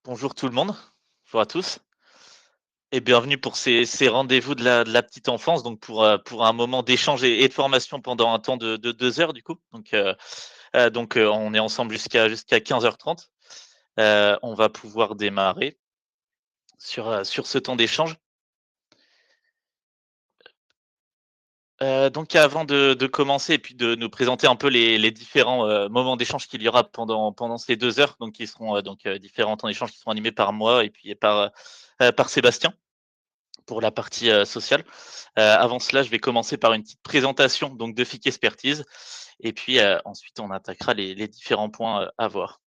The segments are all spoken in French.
Bonjour tout le monde, bonjour à tous et bienvenue pour ces rendez-vous de la petite enfance, donc pour un moment d'échange et de formation pendant un temps de 2 heures du coup. On est ensemble jusqu'à 15h30. On va pouvoir démarrer sur ce temps d'échange. Donc avant de commencer et puis de nous présenter un peu les différents, moments d'échange qu'il y aura pendant ces 2 heures, donc qui seront, différents temps d'échange qui seront animés par moi et puis par Sébastien. Pour la partie, sociale. Avant cela, je vais commencer par une petite présentation donc de FIC Expertise et puis, ensuite on attaquera les différents points, à voir.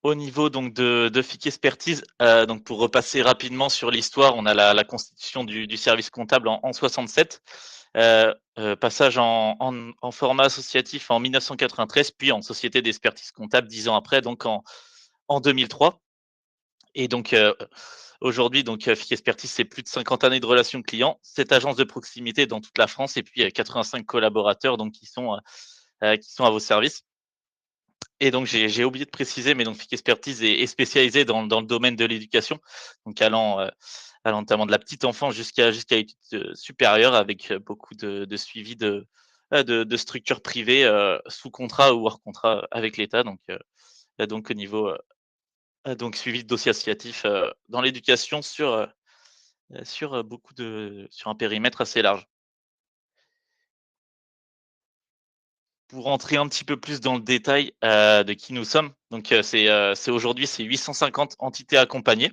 Au niveau donc de FIC Expertise, donc pour repasser rapidement sur l'histoire, on a la constitution du service comptable en 67, passage en format associatif en 1993, puis en société d'expertise comptable 10 ans après, donc en 2003. Et donc, aujourd'hui, FIC Expertise, c'est plus de 50 années de relations clients, 7 agences de proximité dans toute la France et puis, 85 collaborateurs donc qui sont à vos services. Et donc j'ai oublié de préciser, mais donc FIC Expertise est spécialisée dans le domaine de l'éducation, donc allant notamment de la petite enfance jusqu'à études, supérieures avec, beaucoup de suivi de structures privées, sous contrat ou hors contrat avec l'État donc au niveau, donc suivi de dossiers associatifs, dans l'éducation sur un périmètre assez large. Pour rentrer un petit peu plus dans le détail, de qui nous sommes, c'est aujourd'hui, c'est 850 entités accompagnées.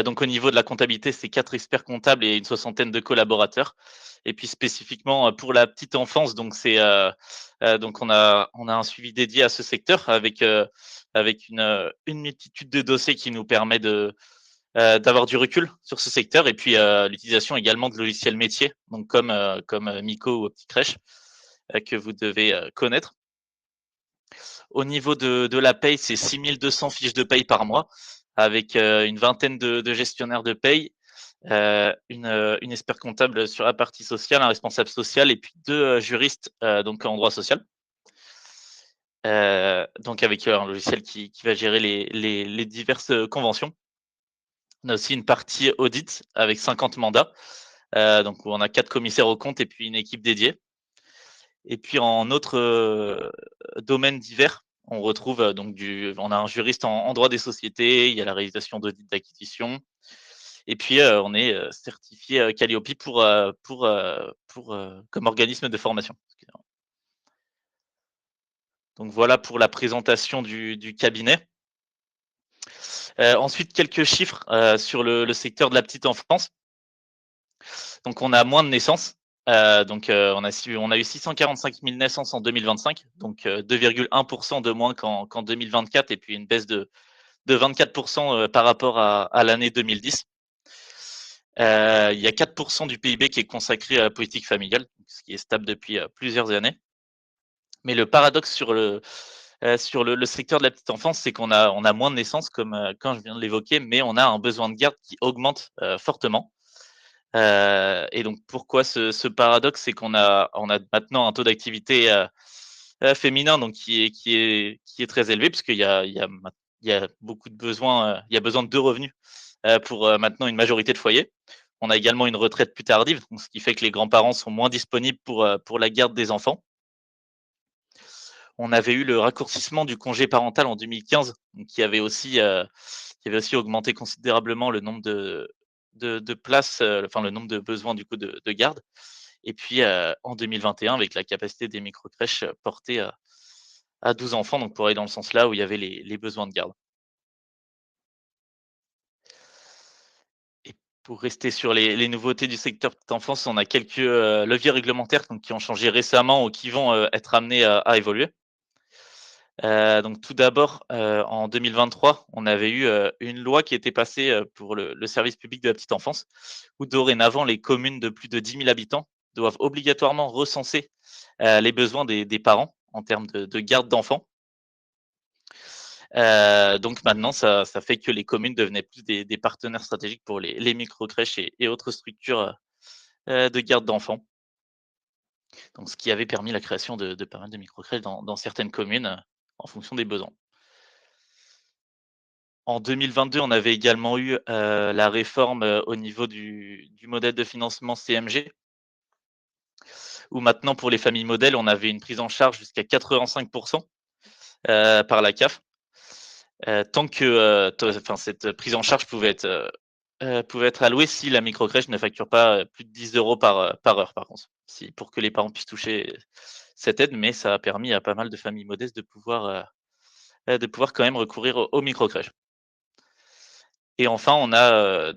Donc au niveau de la comptabilité, c'est 4 experts comptables et une soixantaine de collaborateurs et puis spécifiquement, pour la petite enfance, donc on a un suivi dédié à ce secteur avec une multitude de dossiers qui nous permet d'avoir du recul sur ce secteur et puis, l'utilisation également de logiciels métiers, donc comme Mico ou Opticrèche, que vous devez, connaître. Au niveau de la paye, c'est 6 200 fiches de paye par mois avec, une vingtaine de gestionnaires de paye, une expert comptable sur la partie sociale, un responsable social et puis 2 juristes, donc en droit social. Donc avec, un logiciel qui va gérer les diverses, conventions. On a aussi une partie audit avec 50 mandats, donc où on a 4 commissaires aux comptes et puis une équipe dédiée. Et puis en autres, domaines divers, on retrouve, on a un juriste en droit des sociétés, il y a la réalisation d'audits d'acquisition et puis, on est, certifié, Qualiopi comme organisme de formation. Donc voilà pour la présentation du cabinet. Ensuite quelques chiffres, sur le secteur de la petite enfance. Donc on a moins de naissances, on a eu 645 000 naissances en 2025, donc 2,1 de moins qu'en 2024 et puis une baisse de 24 par rapport à l'année 2010. Il y a 4 du PIB qui est consacré à la politique familiale, ce qui est stable depuis, plusieurs années. Mais le paradoxe sur le secteur de la petite enfance, c'est qu'on a moins de naissances comme je viens de l'évoquer, mais on a un besoin de garde qui augmente, fortement. Et donc pourquoi ce paradoxe? C'est qu'on a maintenant un taux d'activité, féminin donc qui est très élevé puisqu'il y a beaucoup de besoins, il y a besoin de 2 revenus, pour, maintenant une majorité de foyers. On a également une retraite plus tardive, donc ce qui fait que les grands-parents sont moins disponibles pour la garde des enfants. On avait eu le raccourcissement du congé parental en 2015, donc qui avait aussi augmenté considérablement le nombre de places, enfin le nombre de besoins du coup de garde. Et puis, en 2021 avec la capacité des microcrèches, portée à 12 enfants, donc pour aller dans le sens là où il y avait les besoins de garde. Et pour rester sur les nouveautés du secteur petite enfance, on a quelques, leviers réglementaires donc qui ont changé récemment ou qui vont, être amenés à évoluer. Donc tout d'abord, en 2023, on avait eu, une loi qui était passée, pour le service public de la petite enfance, où dorénavant les communes de plus de 10 000 habitants doivent obligatoirement recenser, les besoins des parents en termes de garde d'enfants. Donc maintenant ça fait que les communes devenaient plus des partenaires stratégiques pour les microcrèches et autres structures, de garde d'enfants. Donc ce qui avait permis la création de pas mal de microcrèches dans certaines communes. en fonction des besoins. En 2022, on avait également eu, la réforme, au niveau du modèle de financement CMG, où maintenant pour les familles modèles, on avait une prise en charge jusqu'à 85 par la CAF, tant que, te enfin cette prise en charge pouvait être allouée si la microcrèche ne facture pas, plus de 10 € par heure par contre, si pour que les parents puissent toucher cette aide, mais ça a permis à pas mal de familles modestes de pouvoir quand même recourir aux microcrèches. Et enfin, on a,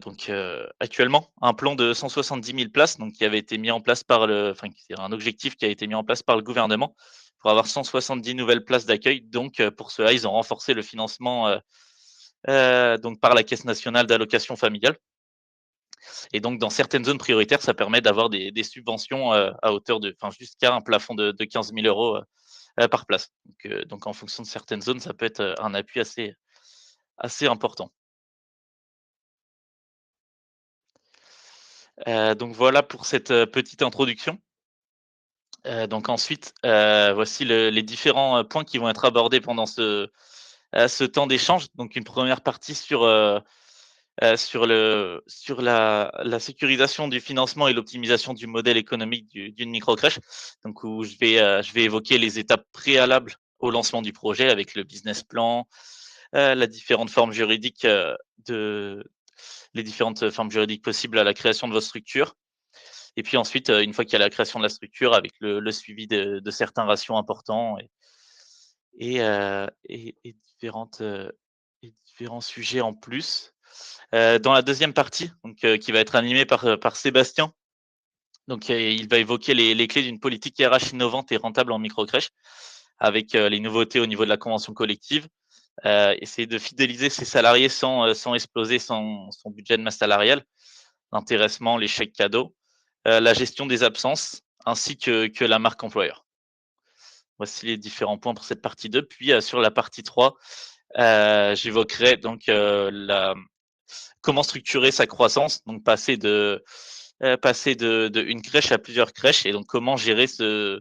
actuellement un plan de 170 000 places, donc qui avait été mis en place par le enfin, c'est un objectif qui a été mis en place par le gouvernement pour avoir 170 nouvelles places d'accueil. Donc, pour cela, ils ont renforcé le financement, donc par la Caisse nationale d'allocations familiales et donc dans certaines zones prioritaires, ça permet d'avoir des subventions, à hauteur de enfin, jusqu'à un plafond de 15 000 € par place. Donc en fonction de certaines zones, ça peut être, un appui assez important. Donc voilà pour cette, petite introduction. Donc ensuite, voici les différents, points qui vont être abordés pendant ce temps d'échange. Donc une première partie sur la sécurisation du financement et l'optimisation du modèle économique d'une microcrèche. Donc où je vais évoquer les étapes préalables au lancement du projet avec le business plan, la différentes formes juridiques, de les différentes formes juridiques possibles à la création de votre structure. Et puis ensuite, une fois qu'il y a la création de la structure avec le suivi de certains ratios importants et différents sujets en plus. Dans la deuxième partie, donc qui va être animée par Sébastien, donc il va évoquer les clés d'une politique RH innovante et rentable en microcrèche avec, les nouveautés au niveau de la convention collective, essayer de fidéliser ses salariés sans exploser son budget de masse salariale, l'intéressement, les chèques cadeaux, la gestion des absences ainsi que la marque employeur. Voici les différents points pour cette partie 2. Puis, sur la partie 3, j'évoquerai donc, la comment structurer sa croissance, donc passer de une crèche à plusieurs crèches et donc comment gérer ce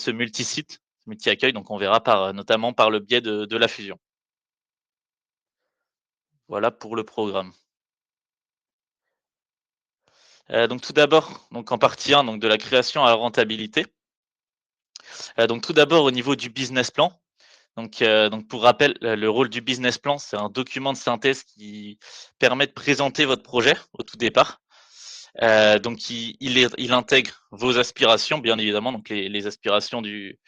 multi-site, multi-accueil, donc on verra notamment par le biais de la fusion. Voilà pour le programme. Donc tout d'abord, donc en partie 1, donc de la création à la rentabilité. Donc tout d'abord au niveau du business plan. Donc pour rappel, le rôle du business plan, c'est un document de synthèse qui permet de présenter votre projet au tout départ. Donc il intègre vos aspirations, bien évidemment, donc les aspirations du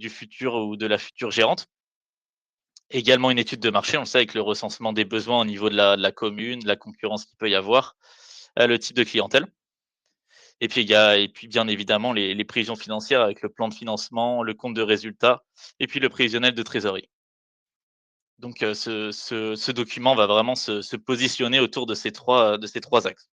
futur ou de la future gérante. Également une étude de marché, on le sait avec le recensement des besoins au niveau de la commune, de la concurrence qu'il peut y avoir, le type de clientèle. Et puis bien évidemment les prévisions financières avec le plan de financement, le compte de résultat et puis le prévisionnel de trésorerie. Donc ce document va vraiment se positionner autour de ces 3 axes.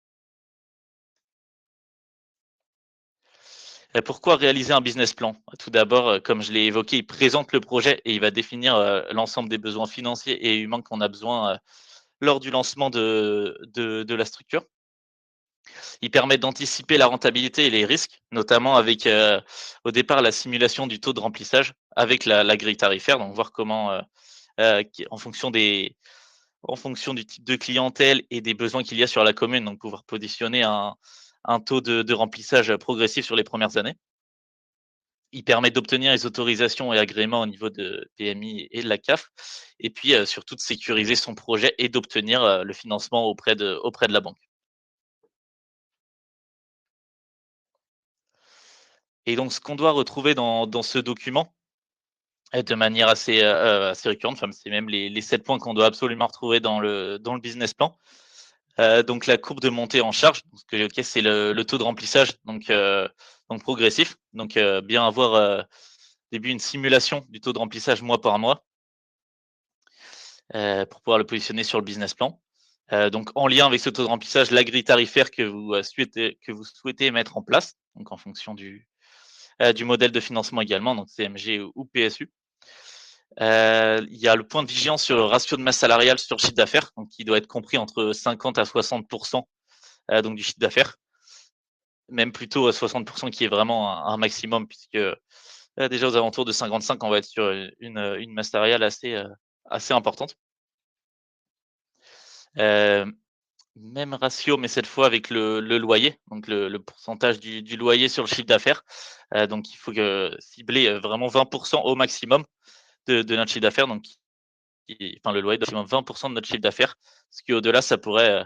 Pourquoi réaliser un business plan? Tout d'abord, comme je l'ai évoqué, il présente le projet et il va définir, l'ensemble des besoins financiers et humains qu'on a besoin, lors du lancement de la structure. Il permet d'anticiper la rentabilité et les risques, notamment avec, au départ, la simulation du taux de remplissage avec la grille tarifaire, donc voir comment, qui en fonction du type de clientèle et des besoins qu'il y a sur la commune, donc pouvoir positionner un taux de remplissage, progressif sur les premières années. Il permet d'obtenir les autorisations et agréments au niveau de PMI et de la CAF et puis, surtout de sécuriser son projet et d'obtenir, le financement auprès de la banque. Et donc ce qu'on doit retrouver dans ce document, de manière assez récurrente, enfin, c'est même les 7 points qu'on doit absolument retrouver dans le business plan. Donc la courbe de montée en charge, ce que j'évoquais, c'est le taux de remplissage, donc progressif. Donc, bien avoir, au début une simulation du taux de remplissage mois par mois, pour pouvoir le positionner sur le business plan. Donc en lien avec ce taux de remplissage, la grille tarifaire que vous souhaitez mettre en place, donc en fonction du modèle de financement également, donc CMG ou PSU. Il y a le point de vigilance sur le ratio de masse salariale sur le chiffre d'affaires, donc qui doit être compris entre 50 à 60 donc du chiffre d'affaires, même plutôt à 60 qui est vraiment un maximum puisque Déjà aux alentours de 55, on va être sur, une masse salariale assez importante. Hem, Même ratio, mais cette fois avec le loyer, donc le pourcentage du loyer sur le chiffre d'affaires. Donc il faut que cibler, vraiment 20 au maximum de notre chiffre d'affaires, donc enfin le loyer doit être maximum 20 de notre chiffre d'affaires, parce qu'au-delà ça pourrait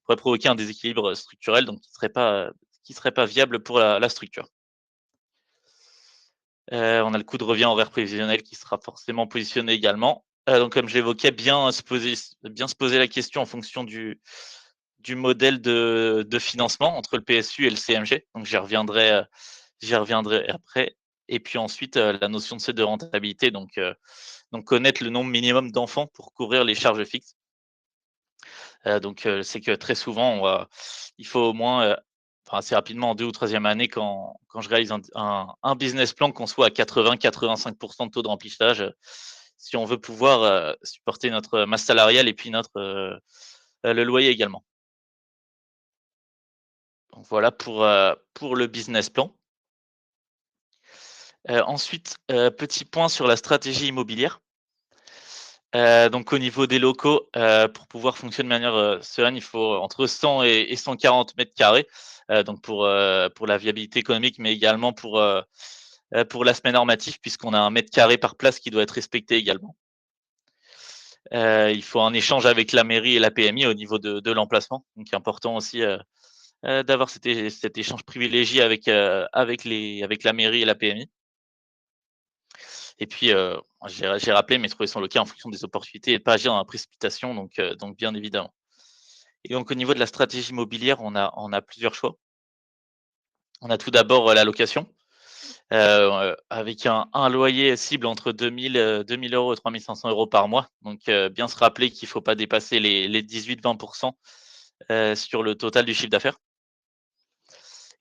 provoquer un déséquilibre, structurel, donc qui serait pas viable pour la structure. On a le coût de revient horaire prévisionnel qui sera forcément positionné également. Donc comme j'évoquais, bien se poser la question en fonction du modèle de financement entre le PSU et le CMG. Donc j'y reviendrai après. Et puis ensuite, la notion de seuil de rentabilité, donc connaître le nombre minimum d'enfants pour couvrir les charges fixes. C'est que très souvent il faut au moins, enfin assez rapidement en 2 ou troisième année quand je réalise un business plan, qu'on soit à 80-85 de taux de remplissage, si on veut pouvoir, supporter notre masse salariale et puis le loyer également. Donc voilà pour le business plan. Ensuite, petit point sur la stratégie immobilière. Donc au niveau des locaux, pour pouvoir fonctionner de manière, sereine, il faut entre 100 et 140 m², donc pour la viabilité économique, mais également pour l'aspect normatif, puisqu'on a 1 m² par place qui doit être respecté également. Il faut un échange avec la mairie et la PMI au niveau de l'emplacement, donc important aussi, d'avoir cet échange privilégié avec la mairie et la PMI. Et puis, j'ai rappelé, mais trouver son local en fonction des opportunités et pas agir dans la précipitation, donc bien évidemment. Et donc au niveau de la stratégie immobilière, on a plusieurs choix. On a tout d'abord, la location, avec un loyer cible entre 2 000 € et 3 500 € par mois. Donc, bien se rappeler qu'il ne faut pas dépasser les 18-20 sur le total du chiffre d'affaires.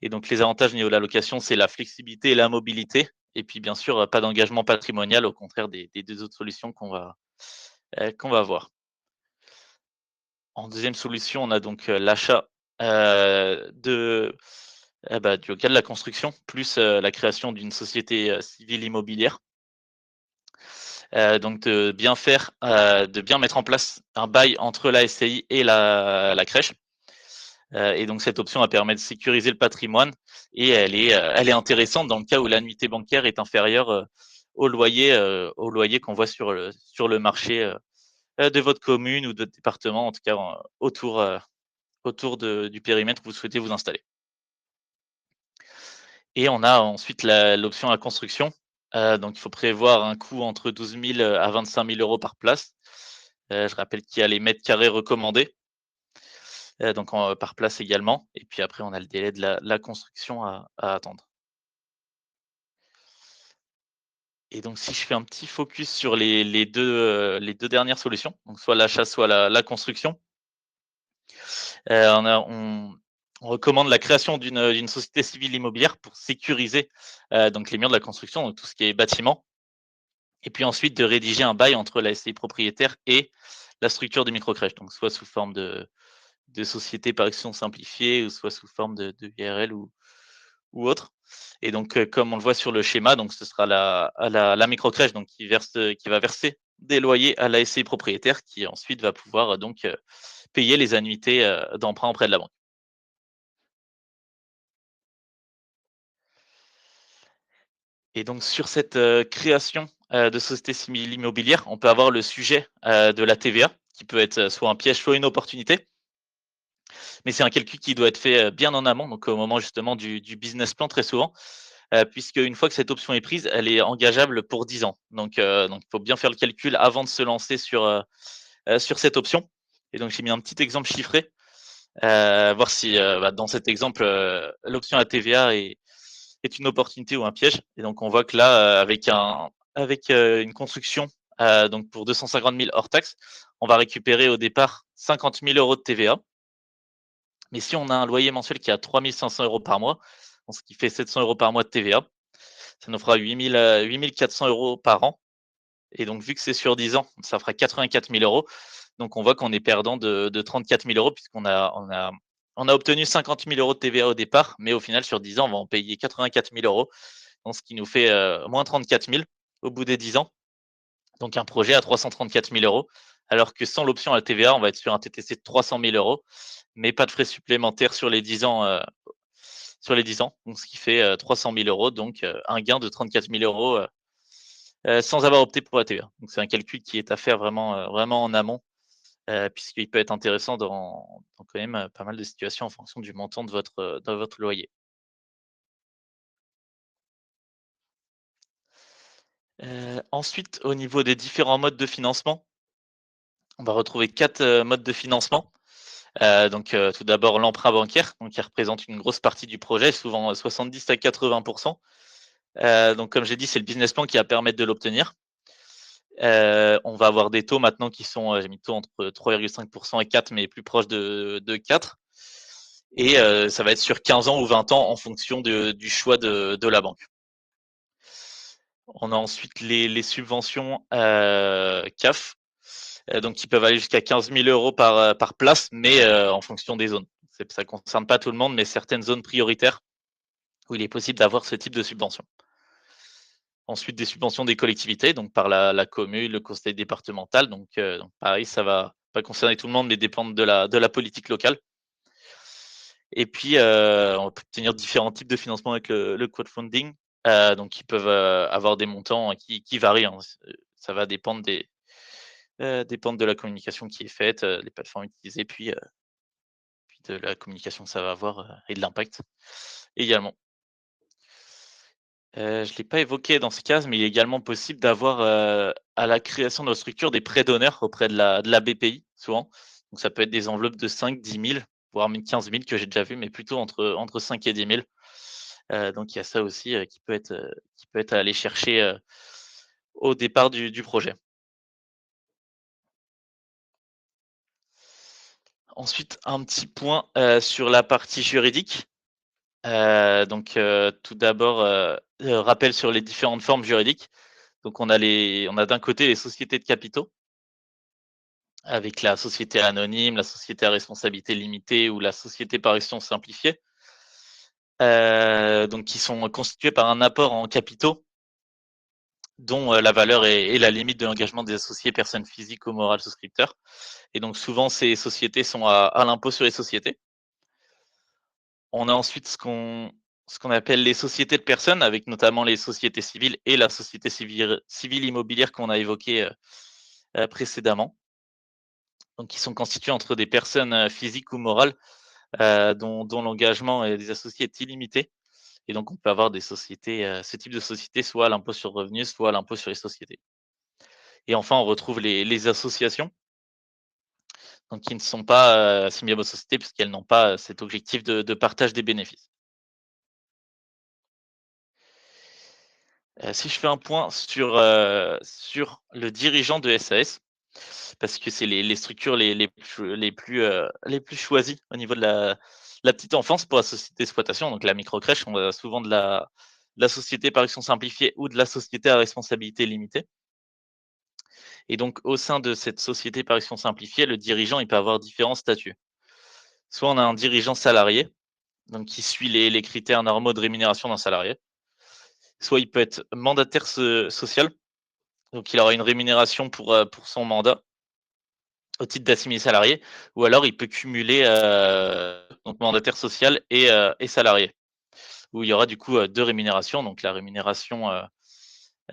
Et donc les avantages au niveau de la location, c'est la flexibilité et la mobilité. Et puis bien sûr, pas d'engagement patrimonial, au contraire des 2 autres solutions qu'on va avoir. En deuxième solution, on a donc, l'achat, de du local, de la construction, plus, la création d'une société, civile immobilière. Donc de bien mettre en place un bail entre la SCI et la crèche. Et donc cette option, elle permet de sécuriser le patrimoine, et elle est intéressante dans le cas où l'annuité bancaire est inférieure, au loyer qu'on voit sur le marché, de votre commune ou de votre département, en tout cas autour du périmètre où vous souhaitez vous installer. Et on a ensuite l'option à construction. Donc il faut prévoir un coût entre 12 000 à 25 000 € par place. Je rappelle qu'il y a les mètres carrés recommandés, par place également, et puis après on a le délai de la construction à attendre. Et donc si je fais un petit focus sur les deux dernières solutions, donc soit l'achat, soit la construction. On recommande la création d'une société civile immobilière pour sécuriser, donc les murs de la construction, donc tout ce qui est bâtiment, et puis ensuite de rédiger un bail entre la SCI propriétaire et la structure de microcrèche, donc soit sous forme de société par action simplifiée, ou soit sous forme de URL ou autre. Et donc, comme on le voit sur le schéma, donc ce sera la microcrèche, donc qui va verser des loyers à la SCI propriétaire, qui ensuite va pouvoir, payer les annuités, d'emprunt auprès de la banque. Et donc sur cette, création, de société civile immobilière, on peut avoir le sujet, de la TVA, qui peut être, soit un piège, soit une opportunité. Mais c'est un calcul qui doit être fait, bien en amont, donc au moment justement du business plan très souvent, puisque une fois que cette option est prise, elle est engageable pour 10 ans. Donc il faut bien faire le calcul avant de se lancer sur cette option. Et donc j'ai mis un petit exemple chiffré, voir si, dans cet exemple, l'option à TVA est une opportunité ou un piège. Et donc on voit que là, avec une construction, donc pour 250 000 hors taxes, on va récupérer au départ 50 000 € de TVA. Mais si on a un loyer mensuel qui est à 3 500 € par mois, donc ce qui fait 700 € par mois de TVA, ça nous fera 8 400 € par an. Et donc vu que c'est sur 10 ans, ça fera 84 000 €. Donc on voit qu'on est perdant de 34 000 € puisqu'on a obtenu 50 000 € de TVA au départ, mais au final sur 10 ans, on va en payer 84 000 €. donc ce qui nous fait, moins 34 000 au bout des 10 ans. Donc un projet à 334 000 €, alors que sans l'option à la TVA, on va être sur un TTC de 300 000 €, mais pas de frais supplémentaires sur les 10 ans, donc ce qui fait, 300 000 €, donc un gain de 34 000 €, sans avoir opté pour la TVA. Donc c'est un calcul qui est à faire vraiment, vraiment en amont, puisqu'il peut être intéressant dans quand même, pas mal de situations en fonction du montant de votre loyer. Ensuite, au niveau des différents modes de financement, on va retrouver 4 modes de financement. Donc, tout d'abord l'emprunt bancaire, donc qui représente une grosse partie du projet, souvent, 70 à 80. Donc comme j'ai dit, c'est le business plan qui va permettre de l'obtenir. On va avoir des taux maintenant qui sont, j'ai mis taux entre 3,5 et 4, mais plus proche de 4, et ça va être sur 15 ans ou 20 ans en fonction du choix de la banque. On a ensuite les subventions, CAF, donc qui peuvent aller jusqu'à 15 000 € par place, mais en fonction des zones. Ça ne concerne pas tout le monde, mais certaines zones prioritaires où il est possible d'avoir ce type de subvention. Ensuite, des subventions des collectivités, donc par la commune, le conseil départemental. Donc pareil, ça va pas concerner tout le monde, mais dépendre de la politique locale. Et puis, on peut obtenir différents types de financement avec le crowdfunding, donc qui peuvent, avoir des montants qui varient, hein. Ça va dépendre de la communication qui est faite, des plateformes utilisées, puis de la communication que ça va avoir, et de l'impact également. Je ne l'ai pas évoqué dans ce cas, mais il est également possible d'avoir, à la création de notre structure, des prêts d'honneur auprès de la BPI, souvent. Donc ça peut être des enveloppes de 5 000, 10 000, voire même 15 000 que j'ai déjà vu, mais plutôt entre 5 et 10 000. Donc il y a ça aussi, qui peut être à aller chercher, au départ du projet. Ensuite, un petit point, sur la partie juridique. Tout d'abord, rappel sur les différentes formes juridiques. Donc on a d'un côté les sociétés de capitaux, avec la société anonyme, la société à responsabilité limitée ou la société par action simplifiée, donc qui sont constituées par un apport en capitaux dont, la valeur est la limite de l'engagement des associés personnes physiques ou morales souscripteurs, et donc souvent ces sociétés sont à l'impôt sur les sociétés. On a ensuite ce qu'on appelle les sociétés de personnes, avec notamment les sociétés civiles et la société civile immobilière qu'on a évoquée, précédemment. Donc qui sont constituées entre des personnes, physiques ou morales, dont l'engagement, des associés est illimité, et donc on peut avoir des sociétés, ce type de société, soit à l'impôt sur le revenu, soit à l'impôt sur les sociétés. Et enfin, on retrouve les associations, donc qui ne sont pas, assimilables aux sociétés puisqu'elles n'ont pas, cet objectif de partage des bénéfices. Si je fais un point sur le dirigeant de SAS, parce que c'est les structures les plus choisies au niveau de la petite enfance pour la société d'exploitation, donc la microcrèche, on a souvent de la société par action simplifiée ou de la société à responsabilité limitée, et donc au sein de cette société par action simplifiée, le dirigeant, il peut avoir différents statuts. Soit on a un dirigeant salarié, donc qui suit les critères normaux de rémunération d'un salarié. Soit il peut être mandataire social, donc il aura une rémunération pour son mandat au titre d'assimilé salarié, ou alors il peut cumuler, donc mandataire social et salarié, où il y aura du coup, 2 rémunérations, donc la rémunération,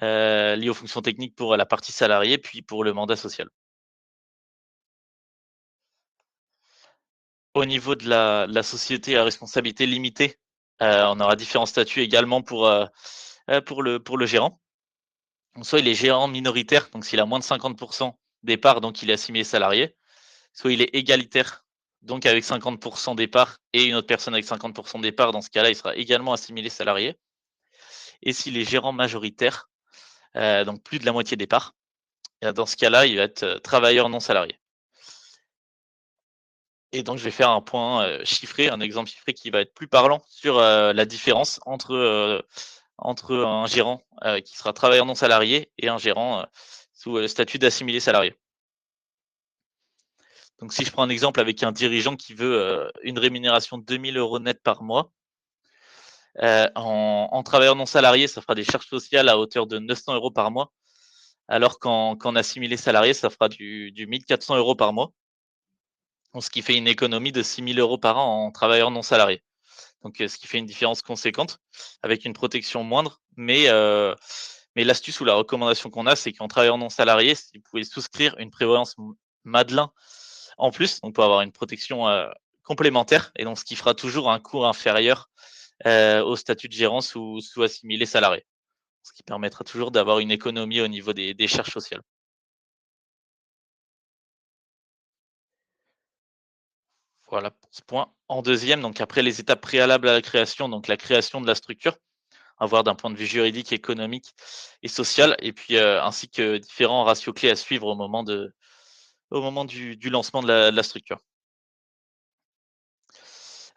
liée aux fonctions techniques pour la partie salariée, puis pour le mandat social. Au niveau de la société à responsabilité limitée, on aura différents statuts également pour le gérant. Donc soit il est gérant minoritaire, donc s'il a moins de 50 des parts, donc il est assimilé salarié. Soit il est égalitaire, donc avec 50 des parts et une autre personne avec 50 des parts, dans ce cas-là, il sera également assimilé salarié. Et s'il est gérant majoritaire, donc plus de la moitié des parts, dans ce cas-là, il va être, travailleur non salarié. Et donc je vais faire un point, chiffré, un exemple chiffré qui va être plus parlant sur, la différence entre un gérant, qui sera travailleur non salarié et un gérant, sous, statut d'assimilé salarié. Donc si je prends un exemple avec un dirigeant qui veut, une rémunération de 2 000 € net par mois, En travailleur non salarié, ça fera des charges sociales à hauteur de 900 € par mois, alors qu'en assimilé salarié, ça fera du 1 400 € par mois, donc ce qui fait une économie de 6 000 € par an en travailleur non salarié. Donc ce qui fait une différence conséquente avec une protection moindre, mais l'astuce ou la recommandation qu'on a, c'est qu'en travailleur non salarié, si vous pouvez souscrire une prévoyance Madelin en plus, donc pour avoir une protection, complémentaire et donc ce qui fera toujours un coût inférieur, au statut de gérance sous assimilé salarié. Ce qui permettra toujours d'avoir une économie au niveau des charges sociales. Voilà pour ce point. En deuxième, donc après les étapes préalables à la création, donc la création de la structure, à voir d'un point de vue juridique, économique et social et puis, ainsi que différents ratios clés à suivre au moment du lancement de la structure.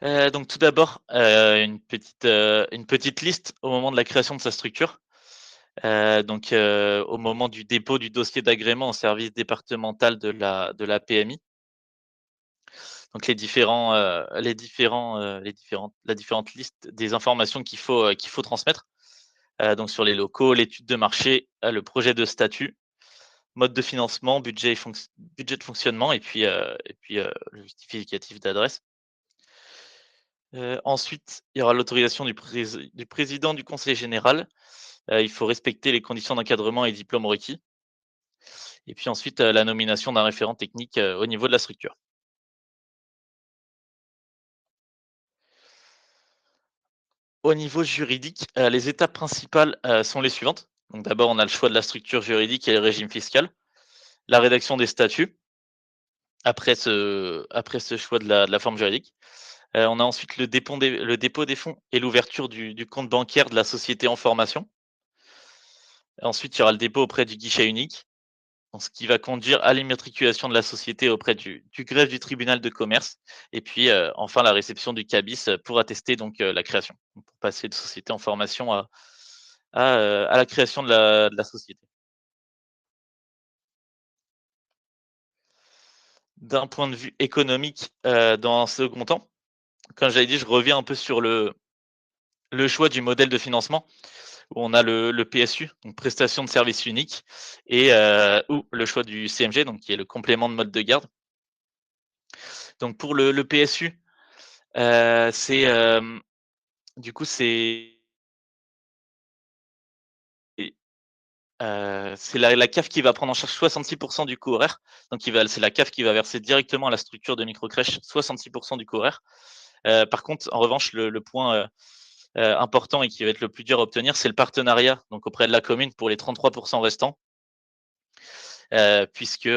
Donc tout d'abord, une petite liste au moment de la création de sa structure. Au moment du dépôt du dossier d'agrément au service départemental de la PMI. Donc la différente liste des informations qu'il faut transmettre, donc sur les locaux, l'étude de marché, le projet de statut, mode de financement, budget de fonctionnement et puis le justificatif d'adresse. Ensuite, il y aura l'autorisation du président du conseil général. Il faut respecter les conditions d'encadrement et diplômes requis et puis ensuite, la nomination d'un référent technique, au niveau de la structure. Au niveau juridique, les étapes principales, sont les suivantes. Donc d'abord, on a le choix de la structure juridique et le régime fiscal, la rédaction des statuts après ce choix de la forme juridique. On a ensuite le dépôt des fonds et l'ouverture du compte bancaire de la société en formation. Ensuite, il y aura le dépôt auprès du guichet unique, donc ce qui va conduire à l'immatriculation de la société auprès du greffe du tribunal de commerce et puis, enfin la réception du cabis, pour attester donc, la création. Donc pour passer de société en formation à la création de la société. D'un point de vue économique, dans un second temps, comme j'avais dit, je reviens un peu sur le choix du modèle de financement où on a le PSU, donc prestation de service unique ou le choix du CMG, donc qui est le complément de mode de garde. Donc pour le PSU, du coup, c'est la CAF qui va prendre en charge 66 du coût horaire. Donc c'est la CAF qui va verser directement à la structure de microcrèche 66 du coût horaire. Par contre, en revanche, le point, important et qui va être le plus dur à obtenir, c'est le partenariat, donc auprès de la commune pour les 33 restants, puisque,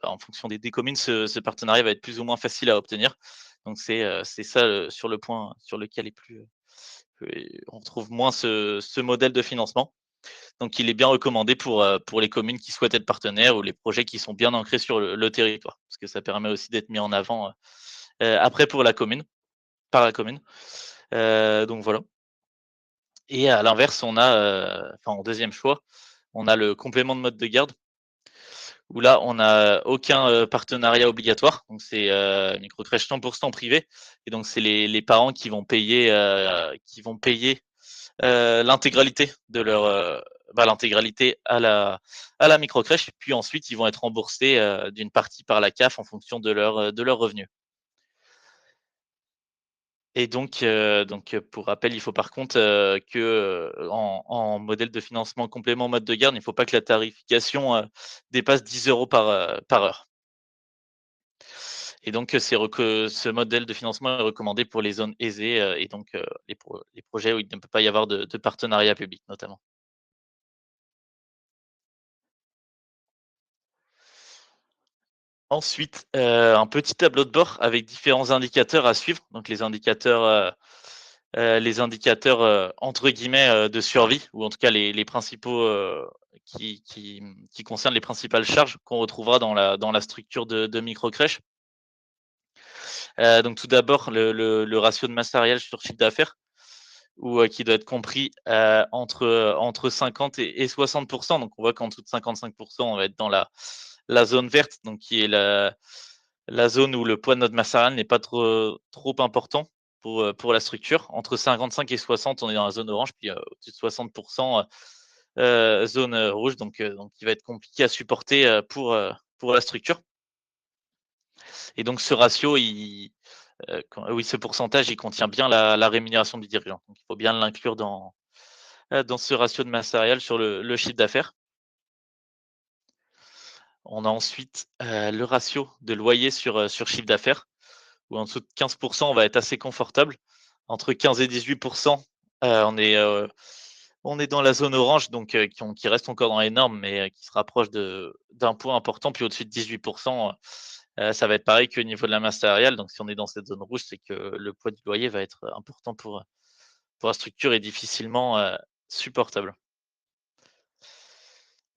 en fonction des communes, ce partenariat va être plus ou moins facile à obtenir. Donc c'est ça, sur le point sur lequel on retrouve moins ce modèle de financement. Donc il est bien recommandé pour les communes qui souhaitent être partenaires ou les projets qui sont bien ancrés sur le territoire. Parce que ça permet aussi d'être mis en avant, après pour la commune par la commune. Donc voilà et à l'inverse, en deuxième choix, on a le complément de mode de garde où là, on n'a aucun, partenariat obligatoire. Donc c'est, microcrèche 100 privée et donc c'est les parents qui vont payer l'intégralité de l'intégralité à la microcrèche. Puis ensuite, ils vont être remboursés, d'une partie par la CAF en fonction de leurs revenus. Et donc, pour rappel, il faut par contre, en modèle de financement complément mode de garde, il ne faut pas que la tarification, dépasse 10 € par heure. Et donc, ce modèle de financement est recommandé pour les zones aisées, et donc, les projets où il ne peut pas y avoir de partenariat public notamment. Ensuite, un petit tableau de bord avec différents indicateurs à suivre, donc les indicateurs, entre guillemets, «de survie» ou en tout cas les principaux, qui concernent les principales charges qu'on retrouvera dans la structure de microcrèche. Donc tout d'abord le ratio de masse salariale sur chiffre d'affaires qui doit être compris, entre 50 et 60. Donc on voit qu'en dessous de 55, on va être dans la zone verte, donc qui est la zone où le poids de notre masse salariale n'est pas trop important. pour la structure. Entre 55 et 60, on est dans la zone orange, puis, au-dessus de 60 zone, rouge, donc il va être compliqué à supporter, pour la structure. Et donc ce ratio, oui, ce pourcentage, il contient bien la rémunération du dirigeant. Donc il faut bien l'inclure dans ce ratio de masse salariale sur le chiffre d'affaires. On a ensuite, le ratio de loyer sur chiffre d'affaires, où en dessous de 15, on va être assez confortable. Entre 15 et 18, on est dans la zone orange, donc qui reste encore dans les normes, mais qui se rapproche d'un point important. Puis au-dessus de 18, ça va être pareil qu'au niveau de la masse salariale. Donc si on est dans cette zone rouge, c'est que le poids du loyer va être important pour la structure et difficilement, supportable.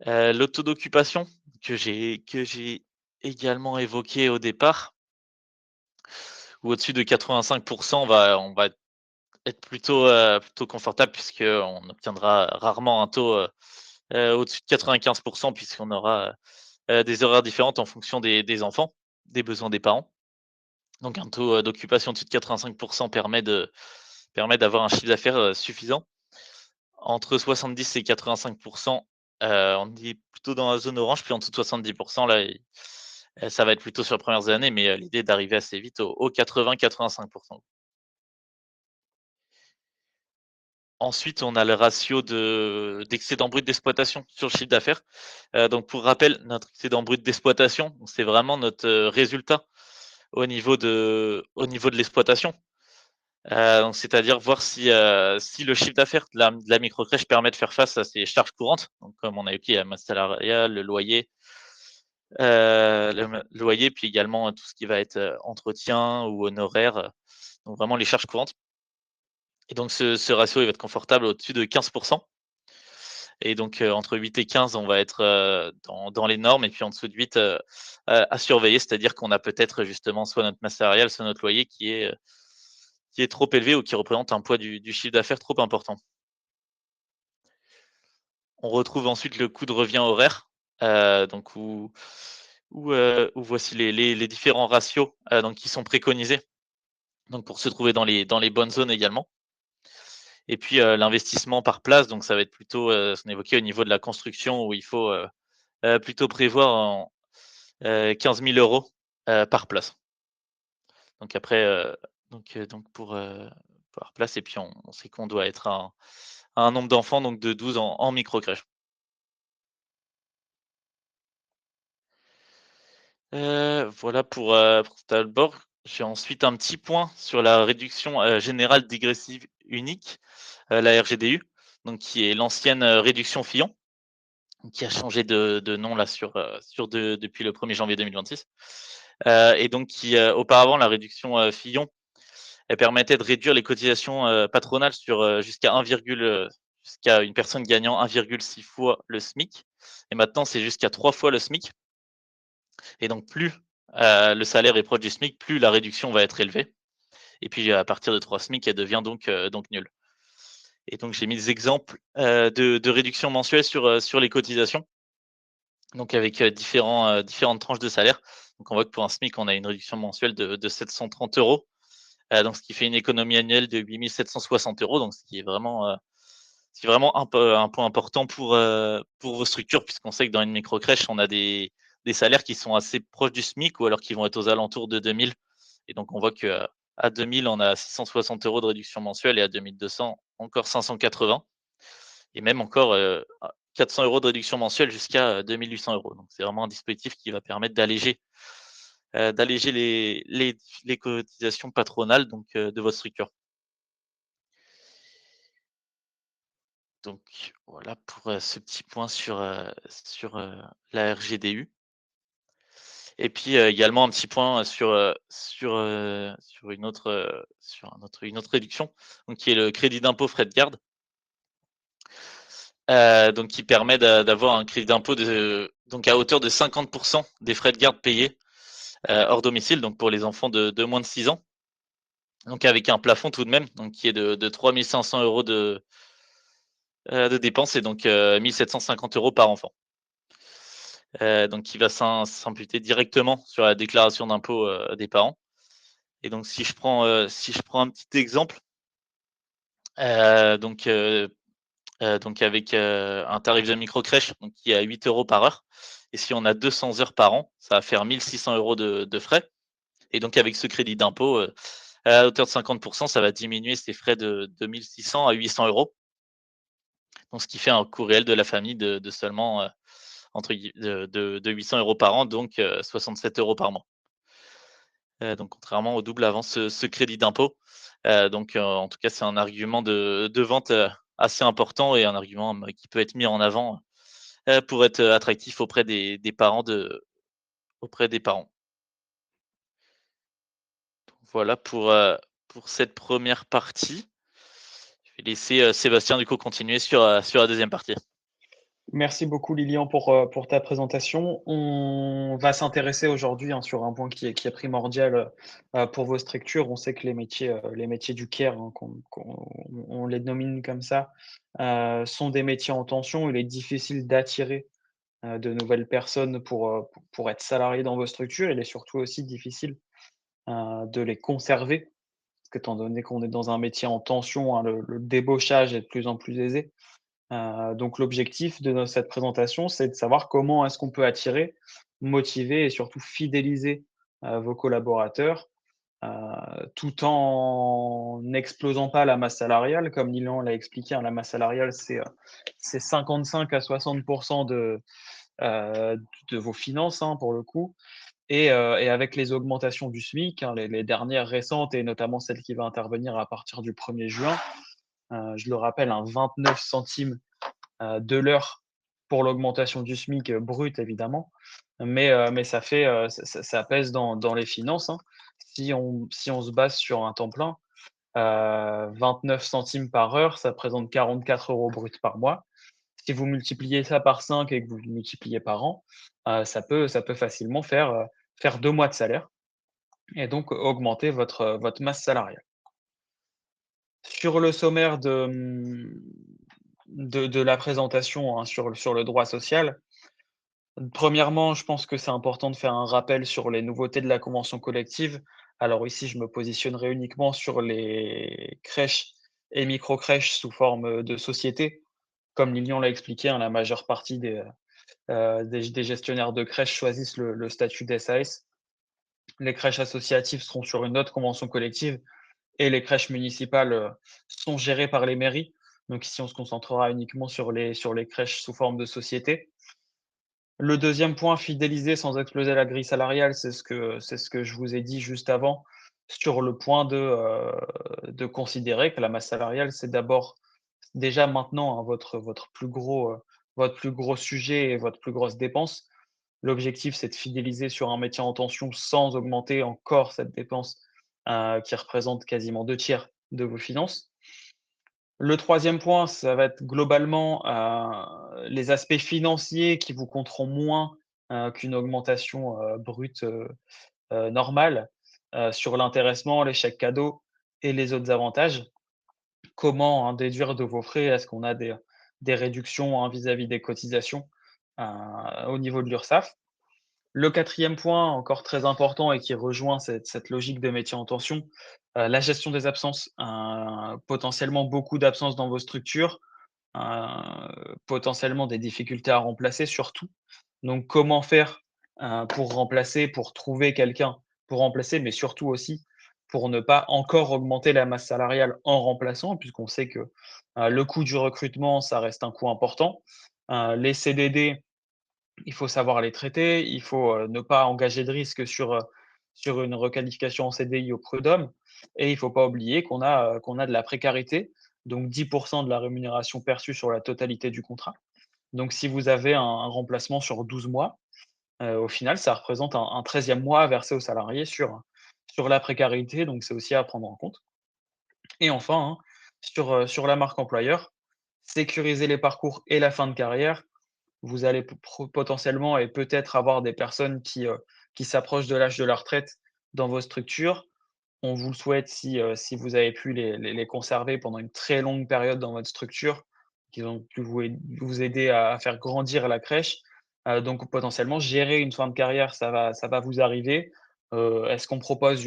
Le taux d'occupation que j'ai également évoqué au départ, où au-dessus de 85, on va être plutôt confortable puisqu'on obtiendra rarement un taux, au-dessus de 95, puisqu'on aura, des horaires différentes en fonction des enfants, des besoins des parents. Donc un taux, d'occupation au-dessus de 85 permet d'avoir un chiffre d'affaires, suffisant. Entre 70 et 85, on est plutôt dans la zone orange, puis en dessous de 70, là, ça va être plutôt sur les premières années, mais l'idée est d'arriver assez vite aux 80-85. Ensuite, on a le ratio d'excédent brut d'exploitation sur le chiffre d'affaires. Donc pour rappel, notre excédent brut d'exploitation, c'est vraiment notre, résultat au niveau de l'exploitation. Donc c'est-à-dire voir si le chiffre d'affaires de la microcrèche permet de faire face à ses charges courantes. Donc comme on a évoqué, la masse salariale, le loyer, le loyer, puis également, tout ce qui va être, entretien ou honoraires, donc vraiment les charges courantes. Et donc ce ratio, il va être confortable au-dessus de 15. Et donc, entre 8 et 15, on va être, dans les normes, et puis en dessous de 8, à surveiller. C'est-à-dire qu'on a peut-être justement soit notre masse salariale, soit notre loyer qui est trop élevé ou qui représente un poids du chiffre d'affaires trop important. On retrouve ensuite le coût de revient horaire, donc où voici les différents ratios, donc qui sont préconisés, donc pour se trouver dans les bonnes zones également. Et puis, l'investissement par place, donc ça va être plutôt, ce qu'on évoquait au niveau de la construction, où il faut, plutôt prévoir 15 000 € par place. Donc après, donc par place, et puis on sait qu'on doit être à un nombre d'enfants, donc de 12 en microcrèche. Voilà pour ce tableau de bord. J'ai ensuite un petit point sur la réduction, générale dégressive unique, la RGDU, donc qui est l'ancienne, réduction Fillon, qui a changé de nom là depuis le 1er janvier 2026. Et donc auparavant, la réduction, Fillon, elle permettait de réduire les cotisations, patronales jusqu'à une personne gagnant 1,6 fois le SMIC, et maintenant c'est jusqu'à 3 fois le SMIC. Et donc plus, le salaire est proche du SMIC, plus la réduction va être élevée, et puis à partir de 3 SMIC, elle devient donc nulle. Et donc j'ai mis des exemples, de réductions mensuelles sur les cotisations, donc avec, différentes tranches de salaire. Donc on voit que pour un SMIC, on a une réduction mensuelle de 730 €, donc ce qui fait une économie annuelle de 8 760 €, donc ce qui est vraiment un point important pour vos structures, puisqu'on sait que dans une microcrèche, on a des salaires qui sont assez proches du SMIC, ou alors qui vont être aux alentours de 2 000. Et donc on voit qu'à 2 000, on a 660 € de réduction mensuelle, et à 2 200, encore 580, et même encore, 400 € de réduction mensuelle jusqu'à, 2 800 €. Donc c'est vraiment un dispositif qui va permettre d'alléger les cotisations patronales, donc de votre structure. Donc voilà pour, ce petit point sur la RGDU. Et puis, également un petit point sur une autre réduction, donc qui est le crédit d'impôt frais de garde, donc qui permet d'avoir un crédit d'impôt donc à hauteur de 50 des frais de garde payés, hors domicile, donc pour les enfants de moins de 6 ans, donc avec un plafond tout de même, donc qui est de 3 500 € de dépenses, et donc 1 750 € par enfant. Donc qui va s'imputer directement sur la déclaration d'impôt, des parents. Et donc si je prends un petit exemple, heu, donc heu donc avec, un tarif de microcrèche donc qui est à 8 € par heure et si on a 200 heures par an, ça va faire 1 600 € de frais et donc avec ce crédit d'impôt, à hauteur de 50, ça va diminuer ces frais de 1 600 à 800 €. Donc ce qui fait un coût réel de la famille de seulement, entre gui de 800 € par an, donc 67 € par mois. Donc contrairement au double avant ce crédit d'impôt. En tout cas, c'est un argument de vente, assez important et un argument, qui peut être mis en avant, pour être, attractif auprès des parents. Voilà pour cette première partie. Je vais laisser, Sébastien du coup continuer sur la deuxième partie. Merci beaucoup Lilian pour ta présentation. On va s'intéresser aujourd'hui, hein, sur un point qui est primordial, pour vos structures. On sait que les métiers du care, hein, on les nomine comme ça, sont des métiers en tension. Il est difficile d'attirer, de nouvelles personnes pour être salariés dans vos structures. Il est surtout aussi difficile, de les conserver, parce qu'étant donné qu'on est dans un métier en tension, hein, le débauchage est de plus en plus aisé. Donc l'objectif de cette présentation, c'est de savoir comment est-ce qu'on peut attirer, motiver et surtout fidéliser, vos collaborateurs, tout en n'explosant pas la masse salariale. Comme Nilan l'a expliqué, hein, la masse salariale, c'est 55 à 60 heu, de vos finances, hein, pour le coup et avec les augmentations du SMIC, hein, les dernières récentes et notamment celle qui va intervenir à partir du 1er juin, je le rappelle, un 29 centimes de l'heure pour l'augmentation du SMIC, brut évidemment, mais ça fait, ça pèse dans les finances, hein. Si on se base sur un temps plein, 29 centimes par heure, ça représente 44 € brut par mois. Si vous multipliez ça par 5 et que vous le multipliez par an, ça peut facilement faire 2 mois de salaire et donc augmenter votre masse salariale. Sur le sommaire de la présentation, hein, sur le droit social. Premièrement, je pense que c'est important de faire un rappel sur les nouveautés de la convention collective. Alors ici, je me positionnerai uniquement sur les crèches et micro-crèches sous forme de société. Comme Lilian l'a expliqué, hein, la majeure partie des gestionnaires de crèches choisissent le statut d'SAS. Les crèches associatives seront sur une autre convention collective et les crèches municipales, sont gérées par les mairies. Donc ici, on se concentrera uniquement sur les crèches sous forme de société. Le deuxième point, fidéliser sans exploser la grille salariale, c'est ce que je vous ai dit juste avant, sur le point de considérer que la masse salariale, c'est d'abord déjà maintenant, hein, votre plus gros sujet et votre plus grosse dépense. L'objectif, c'est de fidéliser sur un métier en tension sans augmenter encore cette dépense, qui représente quasiment 2 tiers de vos finances. Le troisième point, ça va être globalement, les aspects financiers qui vous compteront moins, qu'une augmentation, brute, normale, sur l'intéressement, les chèques cadeaux et les autres avantages. Comment, hein, déduire de vos frais? Est-ce qu'on a des réductions, hein, vis-à-vis des cotisations, au niveau de l'URSSAF? Le quatrième point, encore très important et qui rejoint cette logique de métier en tension, la gestion des absences. Potentiellement beaucoup d'absences dans vos structures, potentiellement des difficultés à remplacer surtout. Donc comment faire, pour remplacer, pour trouver quelqu'un pour remplacer, mais surtout aussi pour ne pas encore augmenter la masse salariale en remplaçant, puisqu'on sait que, le coût du recrutement, ça reste un coût important. Les CDD, il faut savoir les traiter, il faut, ne pas engager de risque sur une requalification en CDI au prud'homme et il ne faut pas oublier qu'on a de la précarité, donc 10 de la rémunération perçue sur la totalité du contrat. Donc si vous avez un remplacement sur 12 mois, au final, ça représente un 13e mois à verser aux salariés sur la précarité, donc c'est aussi à prendre en compte. Et enfin, hein, sur la marque employeur, sécuriser les parcours et la fin de carrière. Vous allez potentiellement et peut-être avoir des personnes qui s'approchent de l'âge de la retraite dans vos structures. On vous le souhaite si vous avez pu les conserver pendant une très longue période dans votre structure, qu'ils ont pu vous aider à faire grandir la crèche. Donc potentiellement gérer une fin de carrière, ça va vous arriver. Est-ce qu'on propose